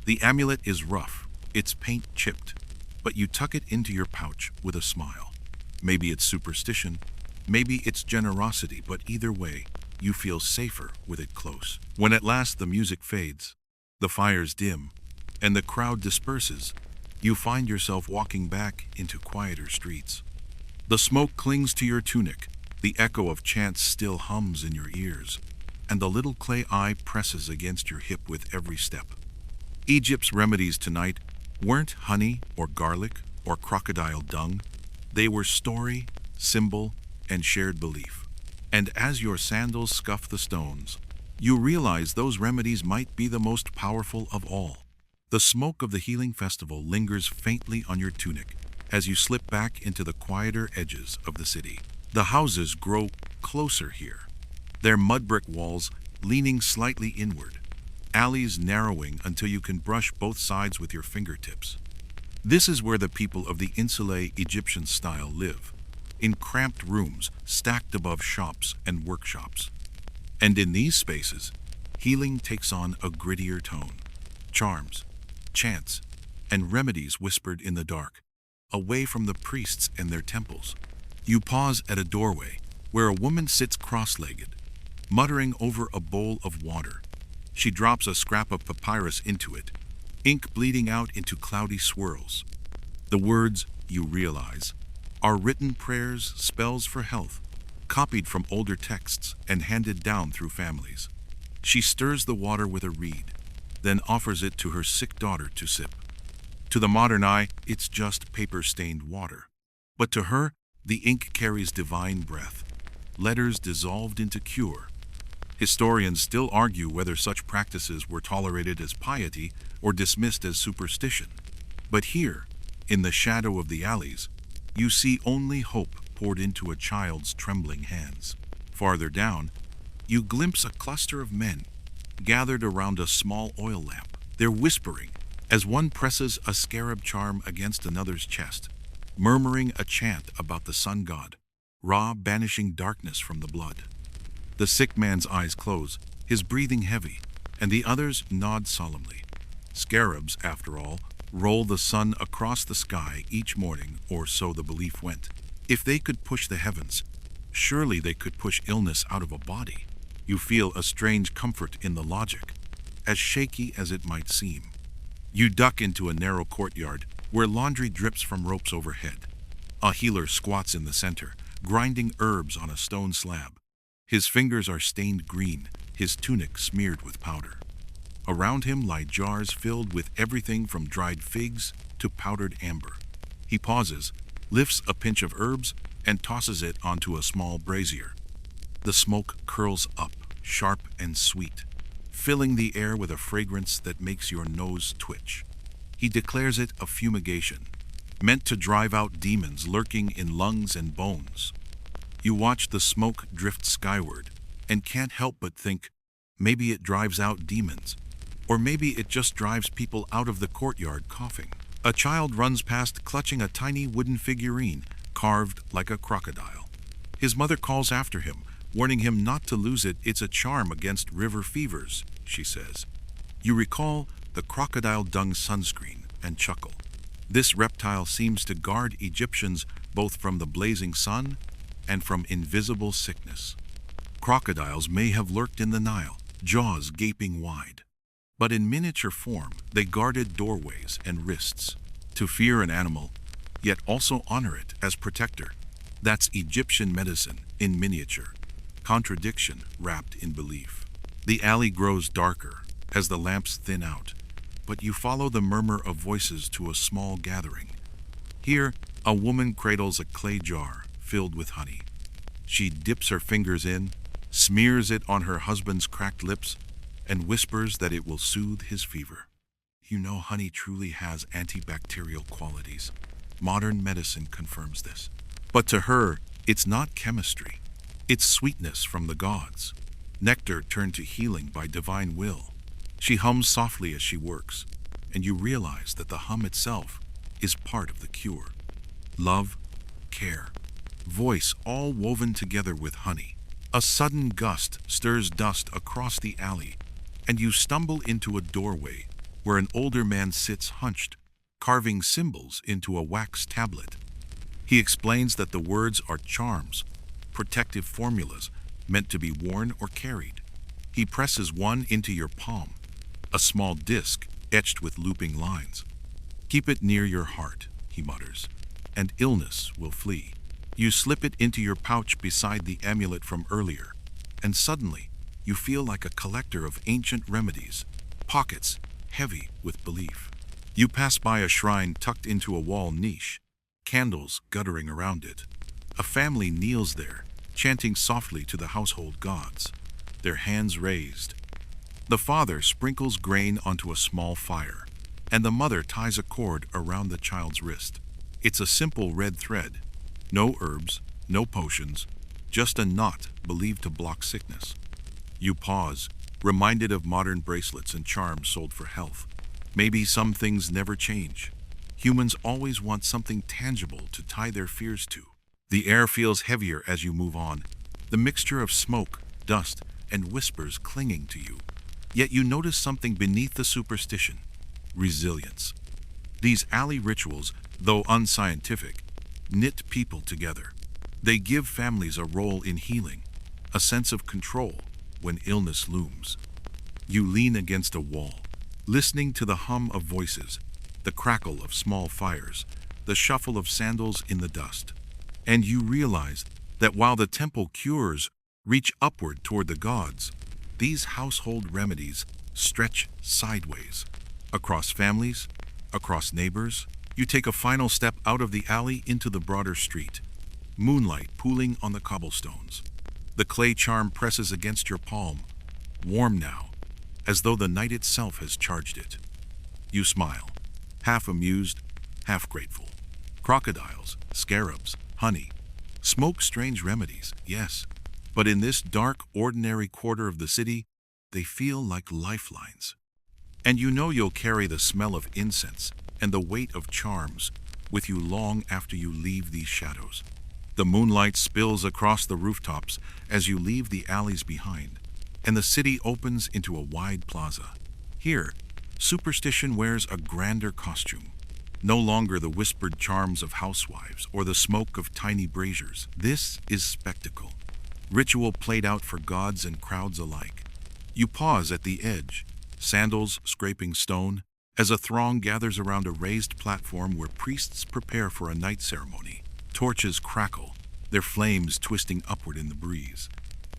[SPEAKER 1] The amulet is rough, its paint chipped, but you tuck it into your pouch with a smile. Maybe it's superstition, maybe it's generosity, but either way, you feel safer with it close. When at last the music fades, the fires dim, and the crowd disperses, you find yourself walking back into quieter streets. The smoke clings to your tunic, the echo of chants still hums in your ears, and the little clay eye presses against your hip with every step. Egypt's remedies tonight weren't honey or garlic or crocodile dung. They were story, symbol, and shared belief. And as your sandals scuff the stones, you realize those remedies might be the most powerful of all. The smoke of the healing festival lingers faintly on your tunic as you slip back into the quieter edges of the city. The houses grow closer here, their mud brick walls leaning slightly inward, alleys narrowing until you can brush both sides with your fingertips. This is where the people of the Insulae Egyptian style live, in cramped rooms stacked above shops and workshops. And in these spaces, healing takes on a grittier tone. Charms, chants, and remedies whispered in the dark, away from the priests and their temples. You pause at a doorway where a woman sits cross-legged, muttering over a bowl of water. She drops a scrap of papyrus into it, ink bleeding out into cloudy swirls. The words, you realize, are written prayers, spells for health, copied from older texts and handed down through families. She stirs the water with a reed, then offers it to her sick daughter to sip. To the modern eye, it's just paper-stained water. But to her, the ink carries divine breath, letters dissolved into cure. Historians still argue whether such practices were tolerated as piety or dismissed as superstition. But here, in the shadow of the alleys, you see only hope poured into a child's trembling hands. Farther down, you glimpse a cluster of men gathered around a small oil lamp. They're whispering as one presses a scarab charm against another's chest, murmuring a chant about the sun god, Ra, banishing darkness from the blood. The sick man's eyes close, his breathing heavy, and the others nod solemnly. Scarabs, after all, roll the sun across the sky each morning, or so the belief went. If they could push the heavens, surely they could push illness out of a body. You feel a strange comfort in the logic, as shaky as it might seem. You duck into a narrow courtyard where laundry drips from ropes overhead. A healer squats in the center, grinding herbs on a stone slab. His fingers are stained green, his tunic smeared with powder. Around him lie jars filled with everything from dried figs to powdered amber. He pauses, lifts a pinch of herbs, and tosses it onto a small brazier. The smoke curls up, sharp and sweet, filling the air with a fragrance that makes your nose twitch. He declares it a fumigation, meant to drive out demons lurking in lungs and bones. You watch the smoke drift skyward and can't help but think, maybe it drives out demons, or maybe it just drives people out of the courtyard coughing. A child runs past clutching a tiny wooden figurine carved like a crocodile. His mother calls after him, warning him not to lose it. It's a charm against river fevers, she says. You recall the Crocodile Dung Sunscreen and chuckle. This reptile seems to guard Egyptians both from the blazing sun and from invisible sickness. Crocodiles may have lurked in the Nile, jaws gaping wide. But in miniature form, they guarded doorways and wrists. To fear an animal, yet also honor it as protector. That's Egyptian medicine in miniature. Contradiction wrapped in belief. The alley grows darker as the lamps thin out, but you follow the murmur of voices to a small gathering. Here, a woman cradles a clay jar filled with honey. She dips her fingers in, smears it on her husband's cracked lips, and whispers that it will soothe his fever. You know honey truly has antibacterial qualities. Modern medicine confirms this. But to her, it's not chemistry. It's sweetness from the gods. Nectar turned to healing by divine will. She hums softly as she works, and you realize that the hum itself is part of the cure. Love, care, voice all woven together with honey. A sudden gust stirs dust across the alley, and you stumble into a doorway where an older man sits hunched, carving symbols into a wax tablet. He explains that the words are charms, protective formulas meant to be worn or carried. He presses one into your palm, a small disc etched with looping lines. "Keep it near your heart," he mutters, "and illness will flee." You slip it into your pouch beside the amulet from earlier, and suddenly you feel like a collector of ancient remedies, pockets heavy with belief. You pass by a shrine tucked into a wall niche, candles guttering around it. A family kneels there, chanting softly to the household gods, their hands raised. The father sprinkles grain onto a small fire, and the mother ties a cord around the child's wrist. It's a simple red thread. No herbs, no potions, just a knot believed to block sickness. You pause, reminded of modern bracelets and charms sold for health. Maybe some things never change. Humans always want something tangible to tie their fears to. The air feels heavier as you move on, the mixture of smoke, dust, and whispers clinging to you. Yet you notice something beneath the superstition: resilience. These alley rituals, though unscientific, knit people together. They give families a role in healing, a sense of control when illness looms. You lean against a wall, listening to the hum of voices, the crackle of small fires, the shuffle of sandals in the dust. And you realize that while the temple cures reach upward toward the gods, these household remedies stretch sideways, across families, across neighbors. You take a final step out of the alley into the broader street, moonlight pooling on the cobblestones. The clay charm presses against your palm, warm now, as though the night itself has charged it. You smile, half amused, half grateful. Crocodiles, scarabs, honey, smoke, strange remedies, yes, but in this dark, ordinary quarter of the city, they feel like lifelines. And you know you'll carry the smell of incense and the weight of charms with you long after you leave these shadows. The moonlight spills across the rooftops as you leave the alleys behind, and the city opens into a wide plaza. Here, superstition wears a grander costume. No longer the whispered charms of housewives or the smoke of tiny braziers. This is spectacle, ritual played out for gods and crowds alike. You pause at the edge, sandals scraping stone, as a throng gathers around a raised platform where priests prepare for a night ceremony. Torches crackle, their flames twisting upward in the breeze.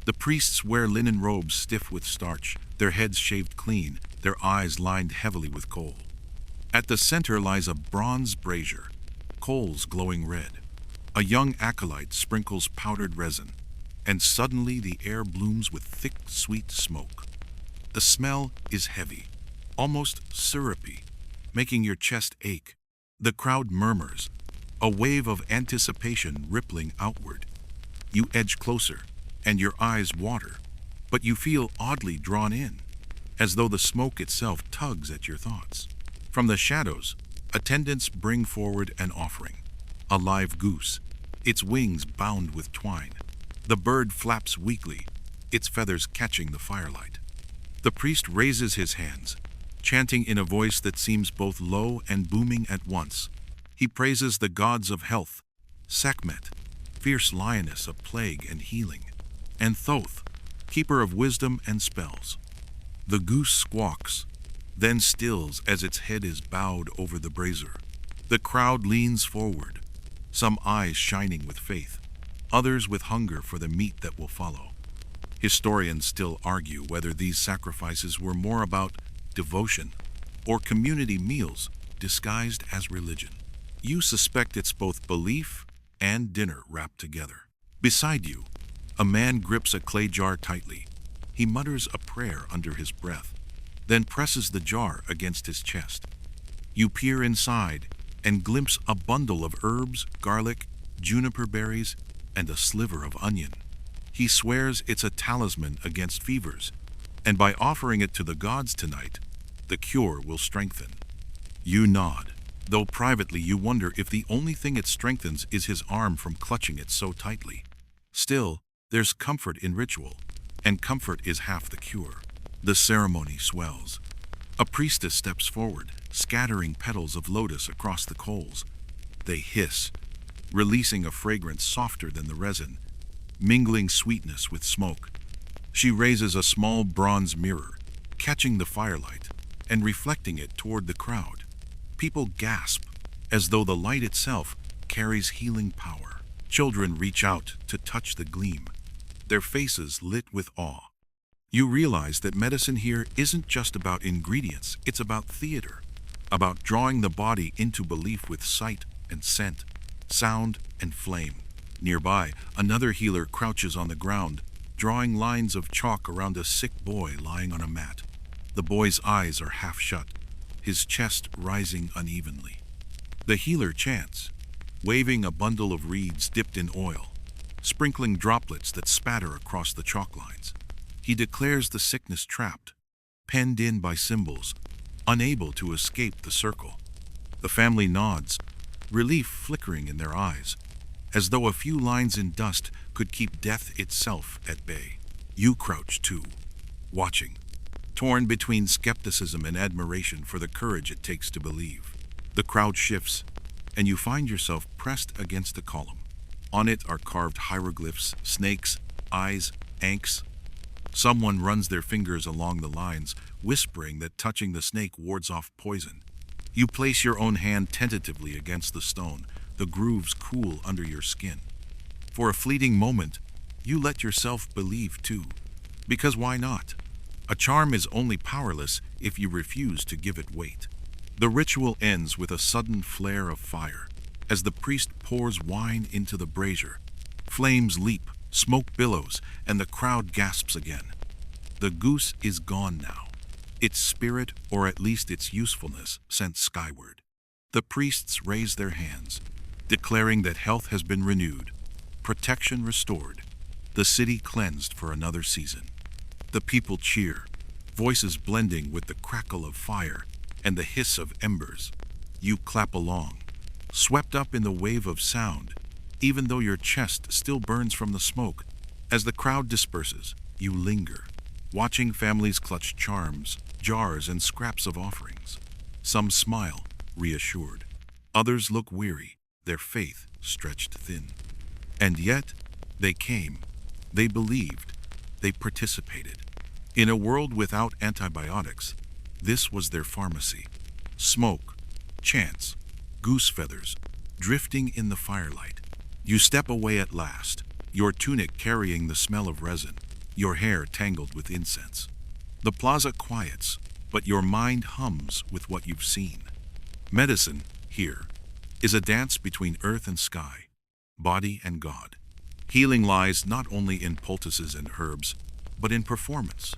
[SPEAKER 1] The priests wear linen robes stiff with starch, their heads shaved clean, their eyes lined heavily with coal. At the center lies a bronze brazier, coals glowing red. A young acolyte sprinkles powdered resin, and suddenly the air blooms with thick, sweet smoke. The smell is heavy, almost syrupy, making your chest ache. The crowd murmurs, a wave of anticipation rippling outward. You edge closer, and your eyes water, but you feel oddly drawn in, as though the smoke itself tugs at your thoughts. From the shadows, attendants bring forward an offering, a live goose, its wings bound with twine. The bird flaps weakly, its feathers catching the firelight. The priest raises his hands, chanting in a voice that seems both low and booming at once. He praises the gods of health, Sekhmet, fierce lioness of plague and healing, and Thoth, keeper of wisdom and spells. The goose squawks, then stills as its head is bowed over the brazier. The crowd leans forward, some eyes shining with faith, others with hunger for the meat that will follow. Historians still argue whether these sacrifices were more about devotion or community meals disguised as religion. You suspect it's both belief and dinner wrapped together. Beside you, a man grips a clay jar tightly. He mutters a prayer under his breath, then presses the jar against his chest. You peer inside and glimpse a bundle of herbs, garlic, juniper berries, and a sliver of onion. He swears it's a talisman against fevers, and by offering it to the gods tonight, the cure will strengthen. You nod, though privately you wonder if the only thing it strengthens is his arm from clutching it so tightly. Still, there's comfort in ritual, and comfort is half the cure. The ceremony swells. A priestess steps forward, scattering petals of lotus across the coals. They hiss, releasing a fragrance softer than the resin, mingling sweetness with smoke. She raises a small bronze mirror, catching the firelight and reflecting it toward the crowd. People gasp, as though the light itself carries healing power. Children reach out to touch the gleam, their faces lit with awe. You realize that medicine here isn't just about ingredients, it's about theater, about drawing the body into belief with sight and scent, sound and flame. Nearby, another healer crouches on the ground, drawing lines of chalk around a sick boy lying on a mat. The boy's eyes are half shut, his chest rising unevenly. The healer chants, waving a bundle of reeds dipped in oil, sprinkling droplets that spatter across the chalk lines. He declares the sickness trapped, penned in by symbols, unable to escape the circle. The family nods, relief flickering in their eyes, as though a few lines in dust could keep death itself at bay. You crouch too, watching, torn between skepticism and admiration for the courage it takes to believe. The crowd shifts, and you find yourself pressed against a column. On it are carved hieroglyphs, snakes, eyes, ankhs. Someone runs their fingers along the lines, whispering that touching the snake wards off poison. You place your own hand tentatively against the stone, the grooves cool under your skin. For a fleeting moment, you let yourself believe too. Because why not? A charm is only powerless if you refuse to give it weight. The ritual ends with a sudden flare of fire. As the priest pours wine into the brazier, flames leap, smoke billows, and the crowd gasps again. The goose is gone now, its spirit, or at least its usefulness, sent skyward. The priests raise their hands, declaring that health has been renewed, protection restored, the city cleansed for another season. The people cheer, voices blending with the crackle of fire and the hiss of embers. You clap along, swept up in the wave of sound, even though your chest still burns from the smoke. As the crowd disperses, you linger, watching families clutch charms, jars, and scraps of offerings. Some smile, reassured. Others look weary, their faith stretched thin. And yet, they came, they believed, they participated. In a world without antibiotics, this was their pharmacy. Smoke, chants, goose feathers, drifting in the firelight. You step away at last, your tunic carrying the smell of resin, your hair tangled with incense. The plaza quiets, but your mind hums with what you've seen. Medicine, here, is a dance between earth and sky, body and God. Healing lies not only in poultices and herbs, but in performance,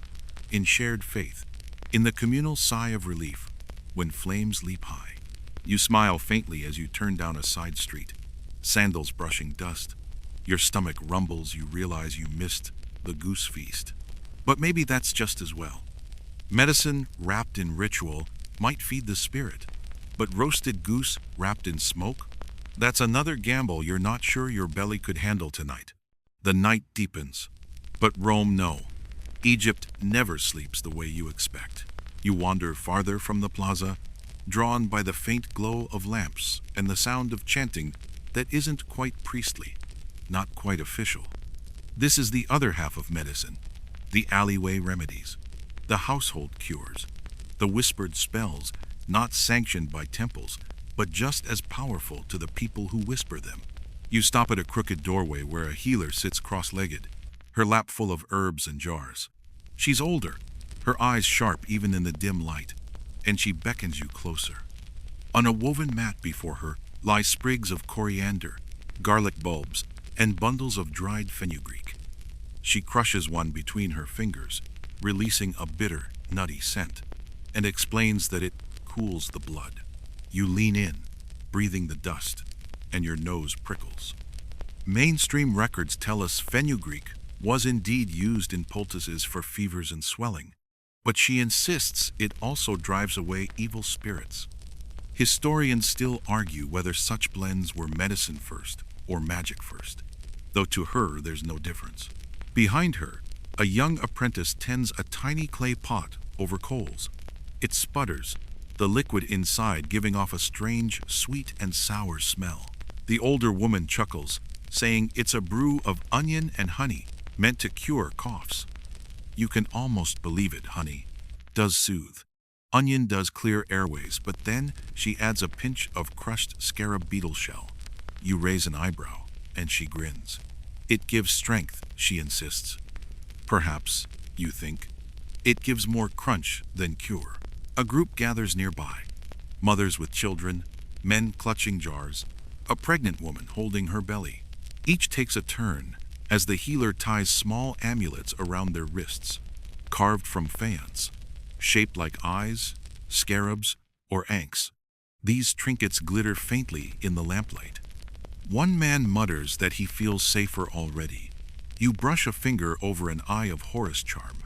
[SPEAKER 1] in shared faith, in the communal sigh of relief when flames leap high. You smile faintly as you turn down a side street, sandals brushing dust. Your stomach rumbles, you realize you missed the goose feast. But maybe that's just as well. Medicine wrapped in ritual might feed the spirit, but roasted goose wrapped in smoke? That's another gamble you're not sure your belly could handle tonight. The night deepens, but Rome no. Egypt never sleeps the way you expect. You wander farther from the plaza, drawn by the faint glow of lamps and the sound of chanting that isn't quite priestly, not quite official. This is the other half of medicine, the alleyway remedies, the household cures, the whispered spells not sanctioned by temples, but just as powerful to the people who whisper them. You stop at a crooked doorway where a healer sits cross-legged, her lap full of herbs and jars. She's older, her eyes sharp even in the dim light, and she beckons you closer. On a woven mat before her lie sprigs of coriander, garlic bulbs, and bundles of dried fenugreek. She crushes one between her fingers, releasing a bitter, nutty scent, and explains that it cools the blood. You lean in, breathing the dust, and your nose prickles. Mainstream records tell us fenugreek was indeed used in poultices for fevers and swelling, but she insists it also drives away evil spirits. Historians still argue whether such blends were medicine first or magic first, though to her there's no difference. Behind her, a young apprentice tends a tiny clay pot over coals. It sputters, the liquid inside giving off a strange, sweet and sour smell. The older woman chuckles, saying it's a brew of onion and honey, meant to cure coughs. You can almost believe it, honey. Does soothe. Onion does clear airways, but then she adds a pinch of crushed scarab beetle shell. You raise an eyebrow, and she grins. It gives strength, she insists. Perhaps, you think. It gives more crunch than cure. A group gathers nearby. Mothers with children, men clutching jars, a pregnant woman holding her belly. Each takes a turn as the healer ties small amulets around their wrists, carved from faience, shaped like eyes, scarabs, or ankhs. These trinkets glitter faintly in the lamplight. One man mutters that he feels safer already. You brush a finger over an Eye of Horus charm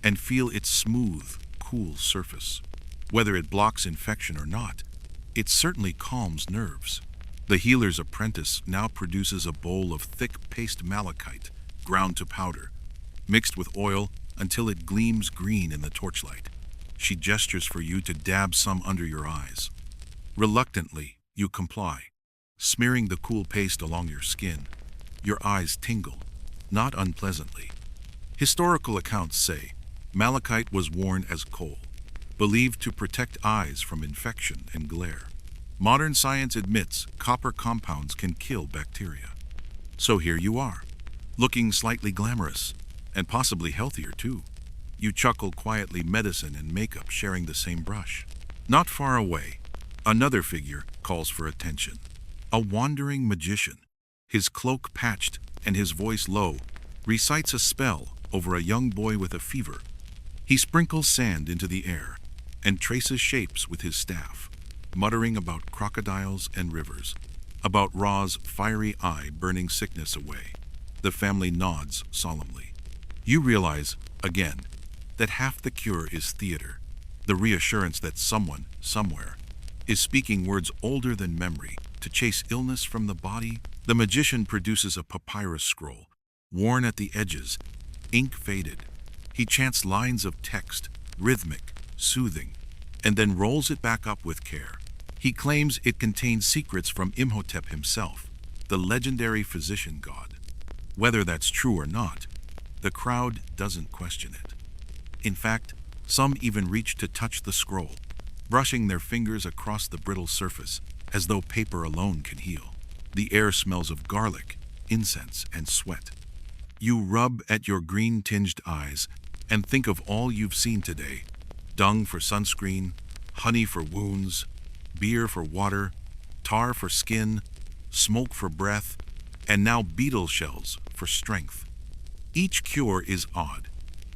[SPEAKER 1] and feel its smooth, cool surface. Whether it blocks infection or not, it certainly calms nerves. The healer's apprentice now produces a bowl of thick paste malachite, ground to powder, mixed with oil until it gleams green in the torchlight. She gestures for you to dab some under your eyes. Reluctantly, you comply, smearing the cool paste along your skin. Your eyes tingle, not unpleasantly. Historical accounts say malachite was worn as kohl, believed to protect eyes from infection and glare. Modern science admits copper compounds can kill bacteria. So here you are, looking slightly glamorous, and possibly healthier too. You chuckle quietly, medicine and makeup sharing the same brush. Not far away, another figure calls for attention. A wandering magician, his cloak patched and his voice low, recites a spell over a young boy with a fever. He sprinkles sand into the air and traces shapes with his staff, muttering about crocodiles and rivers, about Ra's fiery eye burning sickness away. The family nods solemnly. You realize, again, that half the cure is theater, the reassurance that someone, somewhere, is speaking words older than memory to chase illness from the body. The magician produces a papyrus scroll, worn at the edges, ink faded. He chants lines of text, rhythmic, soothing, and then rolls it back up with care. He claims it contains secrets from Imhotep himself, the legendary physician god. Whether that's true or not, the crowd doesn't question it. In fact, some even reach to touch the scroll, brushing their fingers across the brittle surface, as though paper alone can heal. The air smells of garlic, incense, and sweat. You rub at your green-tinged eyes and think of all you've seen today: dung for sunscreen, honey for wounds, beer for water, tar for skin, smoke for breath, and now beetle shells for strength. Each cure is odd,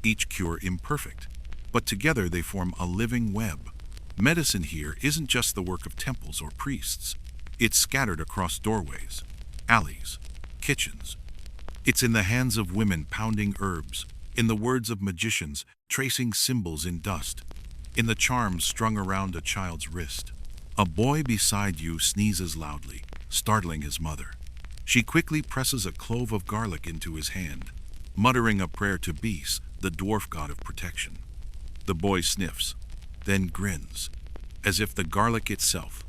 [SPEAKER 1] each cure imperfect, but together they form a living web. Medicine here isn't just the work of temples or priests. It's scattered across doorways, alleys, kitchens. It's in the hands of women pounding herbs, in the words of magicians tracing symbols in dust, in the charms strung around a child's wrist. A boy beside you sneezes loudly, startling his mother. She quickly presses a clove of garlic into his hand, muttering a prayer to Beast, the dwarf god of protection. The boy sniffs, then grins, as if the garlic itself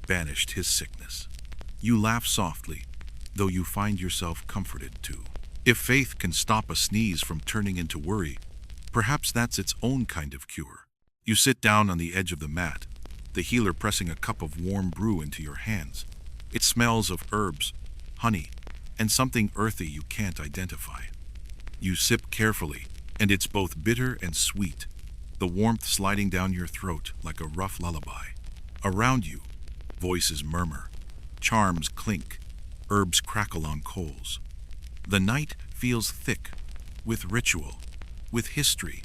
[SPEAKER 1] banished his sickness. You laugh softly, though you find yourself comforted too. If faith can stop a sneeze from turning into worry, perhaps that's its own kind of cure. You sit down on the edge of the mat, the healer pressing a cup of warm brew into your hands. It smells of herbs, honey, and something earthy you can't identify. You sip carefully, and it's both bitter and sweet, the warmth sliding down your throat like a rough lullaby. Around you, voices murmur, charms clink, herbs crackle on coals. The night feels thick, with ritual, with history,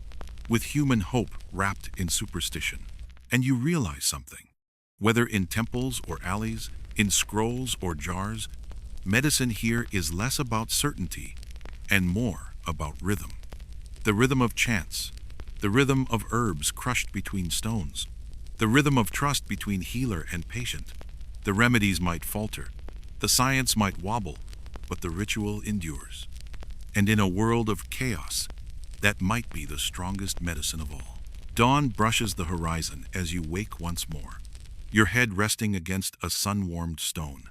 [SPEAKER 1] with human hope wrapped in superstition. And you realize something. Whether in temples or alleys, in scrolls or jars, medicine here is less about certainty and more about rhythm. The rhythm of chants, the rhythm of herbs crushed between stones, the rhythm of trust between healer and patient. The remedies might falter, the science might wobble, but the ritual endures. And in a world of chaos, that might be the strongest medicine of all. Dawn brushes the horizon as you wake once more, your head resting against a sun-warmed stone.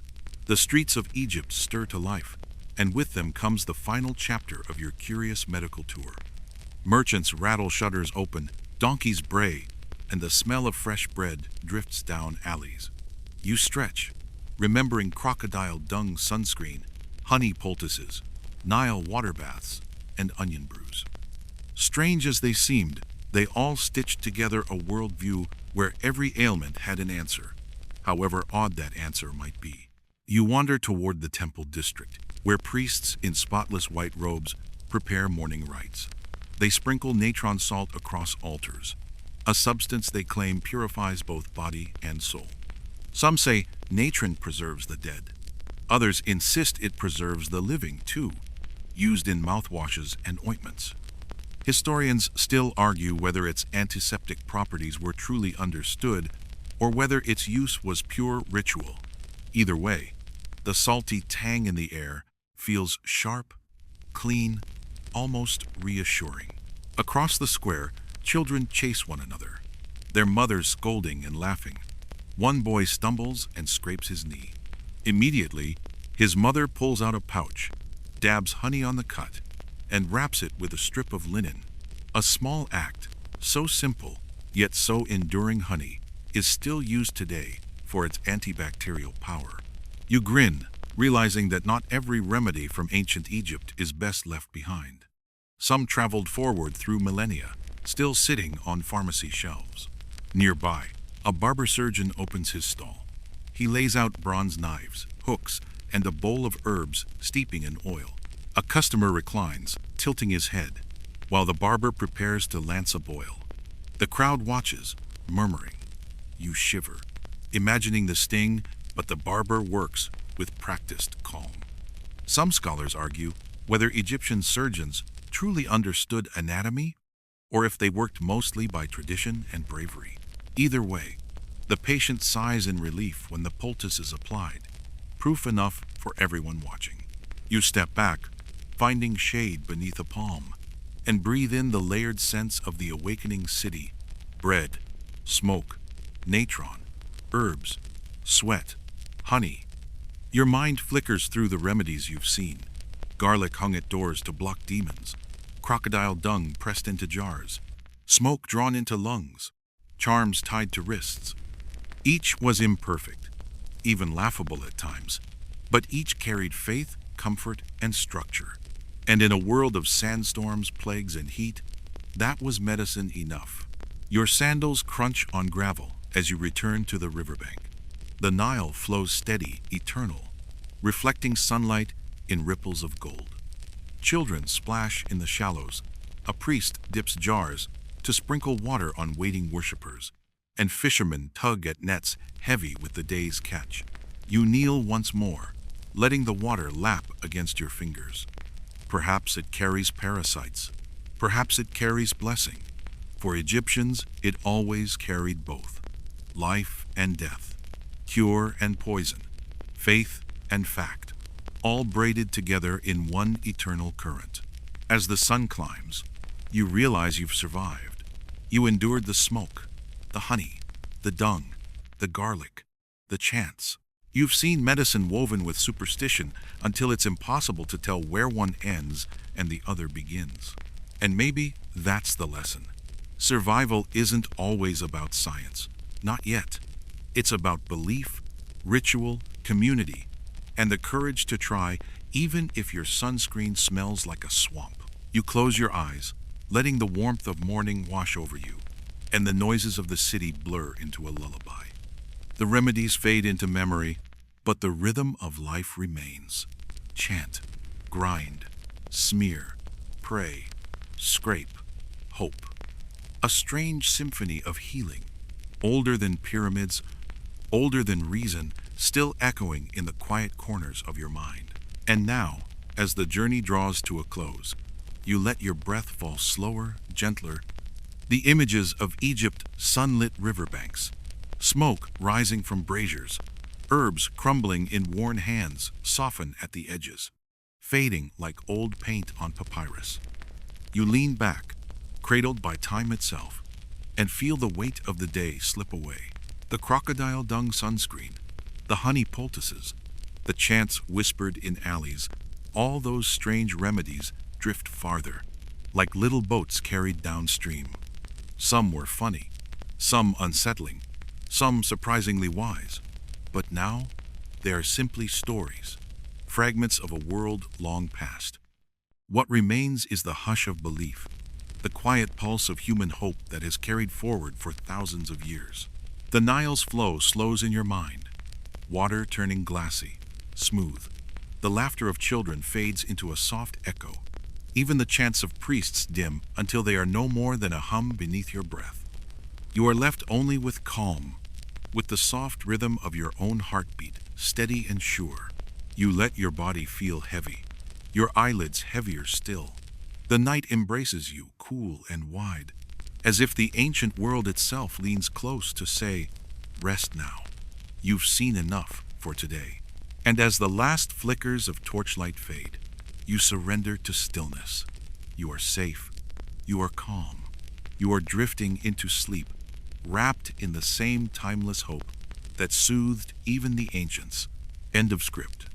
[SPEAKER 1] The streets of Egypt stir to life, and with them comes the final chapter of your curious medical tour. Merchants rattle shutters open, donkeys bray, and the smell of fresh bread drifts down alleys. You stretch, remembering crocodile dung sunscreen, honey poultices, Nile water baths, and onion brews. Strange as they seemed, they all stitched together a worldview where every ailment had an answer, however odd that answer might be. You wander toward the temple district, where priests in spotless white robes prepare morning rites. They sprinkle natron salt across altars, a substance they claim purifies both body and soul. Some say natron preserves the dead. Others insist it preserves the living too, used in mouthwashes and ointments. Historians still argue whether its antiseptic properties were truly understood or whether its use was pure ritual. Either way, the salty tang in the air feels sharp, clean, almost reassuring. Across the square, children chase one another, their mothers scolding and laughing. One boy stumbles and scrapes his knee. Immediately, his mother pulls out a pouch, dabs honey on the cut, and wraps it with a strip of linen. A small act, so simple, yet so enduring. Honey is still used today for its antibacterial power. You grin, realizing that not every remedy from ancient Egypt is best left behind. Some traveled forward through millennia, still sitting on pharmacy shelves. Nearby, a barber surgeon opens his stall. He lays out bronze knives, hooks, and a bowl of herbs steeping in oil. A customer reclines, tilting his head, while the barber prepares to lance a boil. The crowd watches, murmuring. You shiver, imagining the sting, but the barber works with practiced calm. Some scholars argue whether Egyptian surgeons truly understood anatomy or if they worked mostly by tradition and bravery. Either way, the patient sighs in relief when the poultice is applied, proof enough for everyone watching. You step back, finding shade beneath a palm, and breathe in the layered sense of the awakening city. Bread, smoke, natron, herbs, sweat, honey. Your mind flickers through the remedies you've seen. Garlic hung at doors to block demons, crocodile dung pressed into jars, smoke drawn into lungs, charms tied to wrists. Each was imperfect, even laughable at times, but each carried faith, comfort, and structure. And in a world of sandstorms, plagues, and heat, that was medicine enough. Your sandals crunch on gravel as you return to the riverbank. The Nile flows steady, eternal, reflecting sunlight in ripples of gold. Children splash in the shallows. A priest dips jars to sprinkle water on waiting worshippers, and fishermen tug at nets heavy with the day's catch. You kneel once more, letting the water lap against your fingers. Perhaps it carries parasites. Perhaps it carries blessing. For Egyptians, it always carried both. Life and death. Cure and poison. Faith and fact. All braided together in one eternal current. As the sun climbs, you realize you've survived. You endured the smoke, the honey, the dung, the garlic, the chants. You've seen medicine woven with superstition until it's impossible to tell where one ends and the other begins. And maybe that's the lesson. Survival isn't always about science. Not yet. It's about belief, ritual, community, and the courage to try even if your sunscreen smells like a swamp. You close your eyes, letting the warmth of morning wash over you, and the noises of the city blur into a lullaby. The remedies fade into memory, but the rhythm of life remains. Chant, grind, smear, pray, scrape, hope. A strange symphony of healing, older than pyramids, older than reason, still echoing in the quiet corners of your mind. And now, as the journey draws to a close, you let your breath fall slower, gentler. The images of Egypt sunlit riverbanks, smoke rising from braziers, herbs crumbling in worn hands soften at the edges, fading like old paint on papyrus. You lean back, cradled by time itself, and feel the weight of the day slip away. The crocodile dung sunscreen, the honey poultices, The chants whispered in alleys, all those strange remedies drift farther, like little boats carried downstream. Some were funny, some unsettling, some surprisingly wise. But now, they are simply stories, fragments of a world long past. What remains is the hush of belief, the quiet pulse of human hope that has carried forward for thousands of years. The Nile's flow slows in your mind, water turning glassy, smooth. The laughter of children fades into a soft echo. Even the chants of priests dim until they are no more than a hum beneath your breath. You are left only with calm, with the soft rhythm of your own heartbeat, steady and sure. You let your body feel heavy, your eyelids heavier still. The night embraces you, cool and wide, as if the ancient world itself leans close to say, "Rest now. You've seen enough for today." And as the last flickers of torchlight fade, you surrender to stillness. You are safe. You are calm. You are drifting into sleep, wrapped in the same timeless hope that soothed even the ancients. End of script.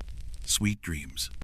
[SPEAKER 1] Sweet dreams.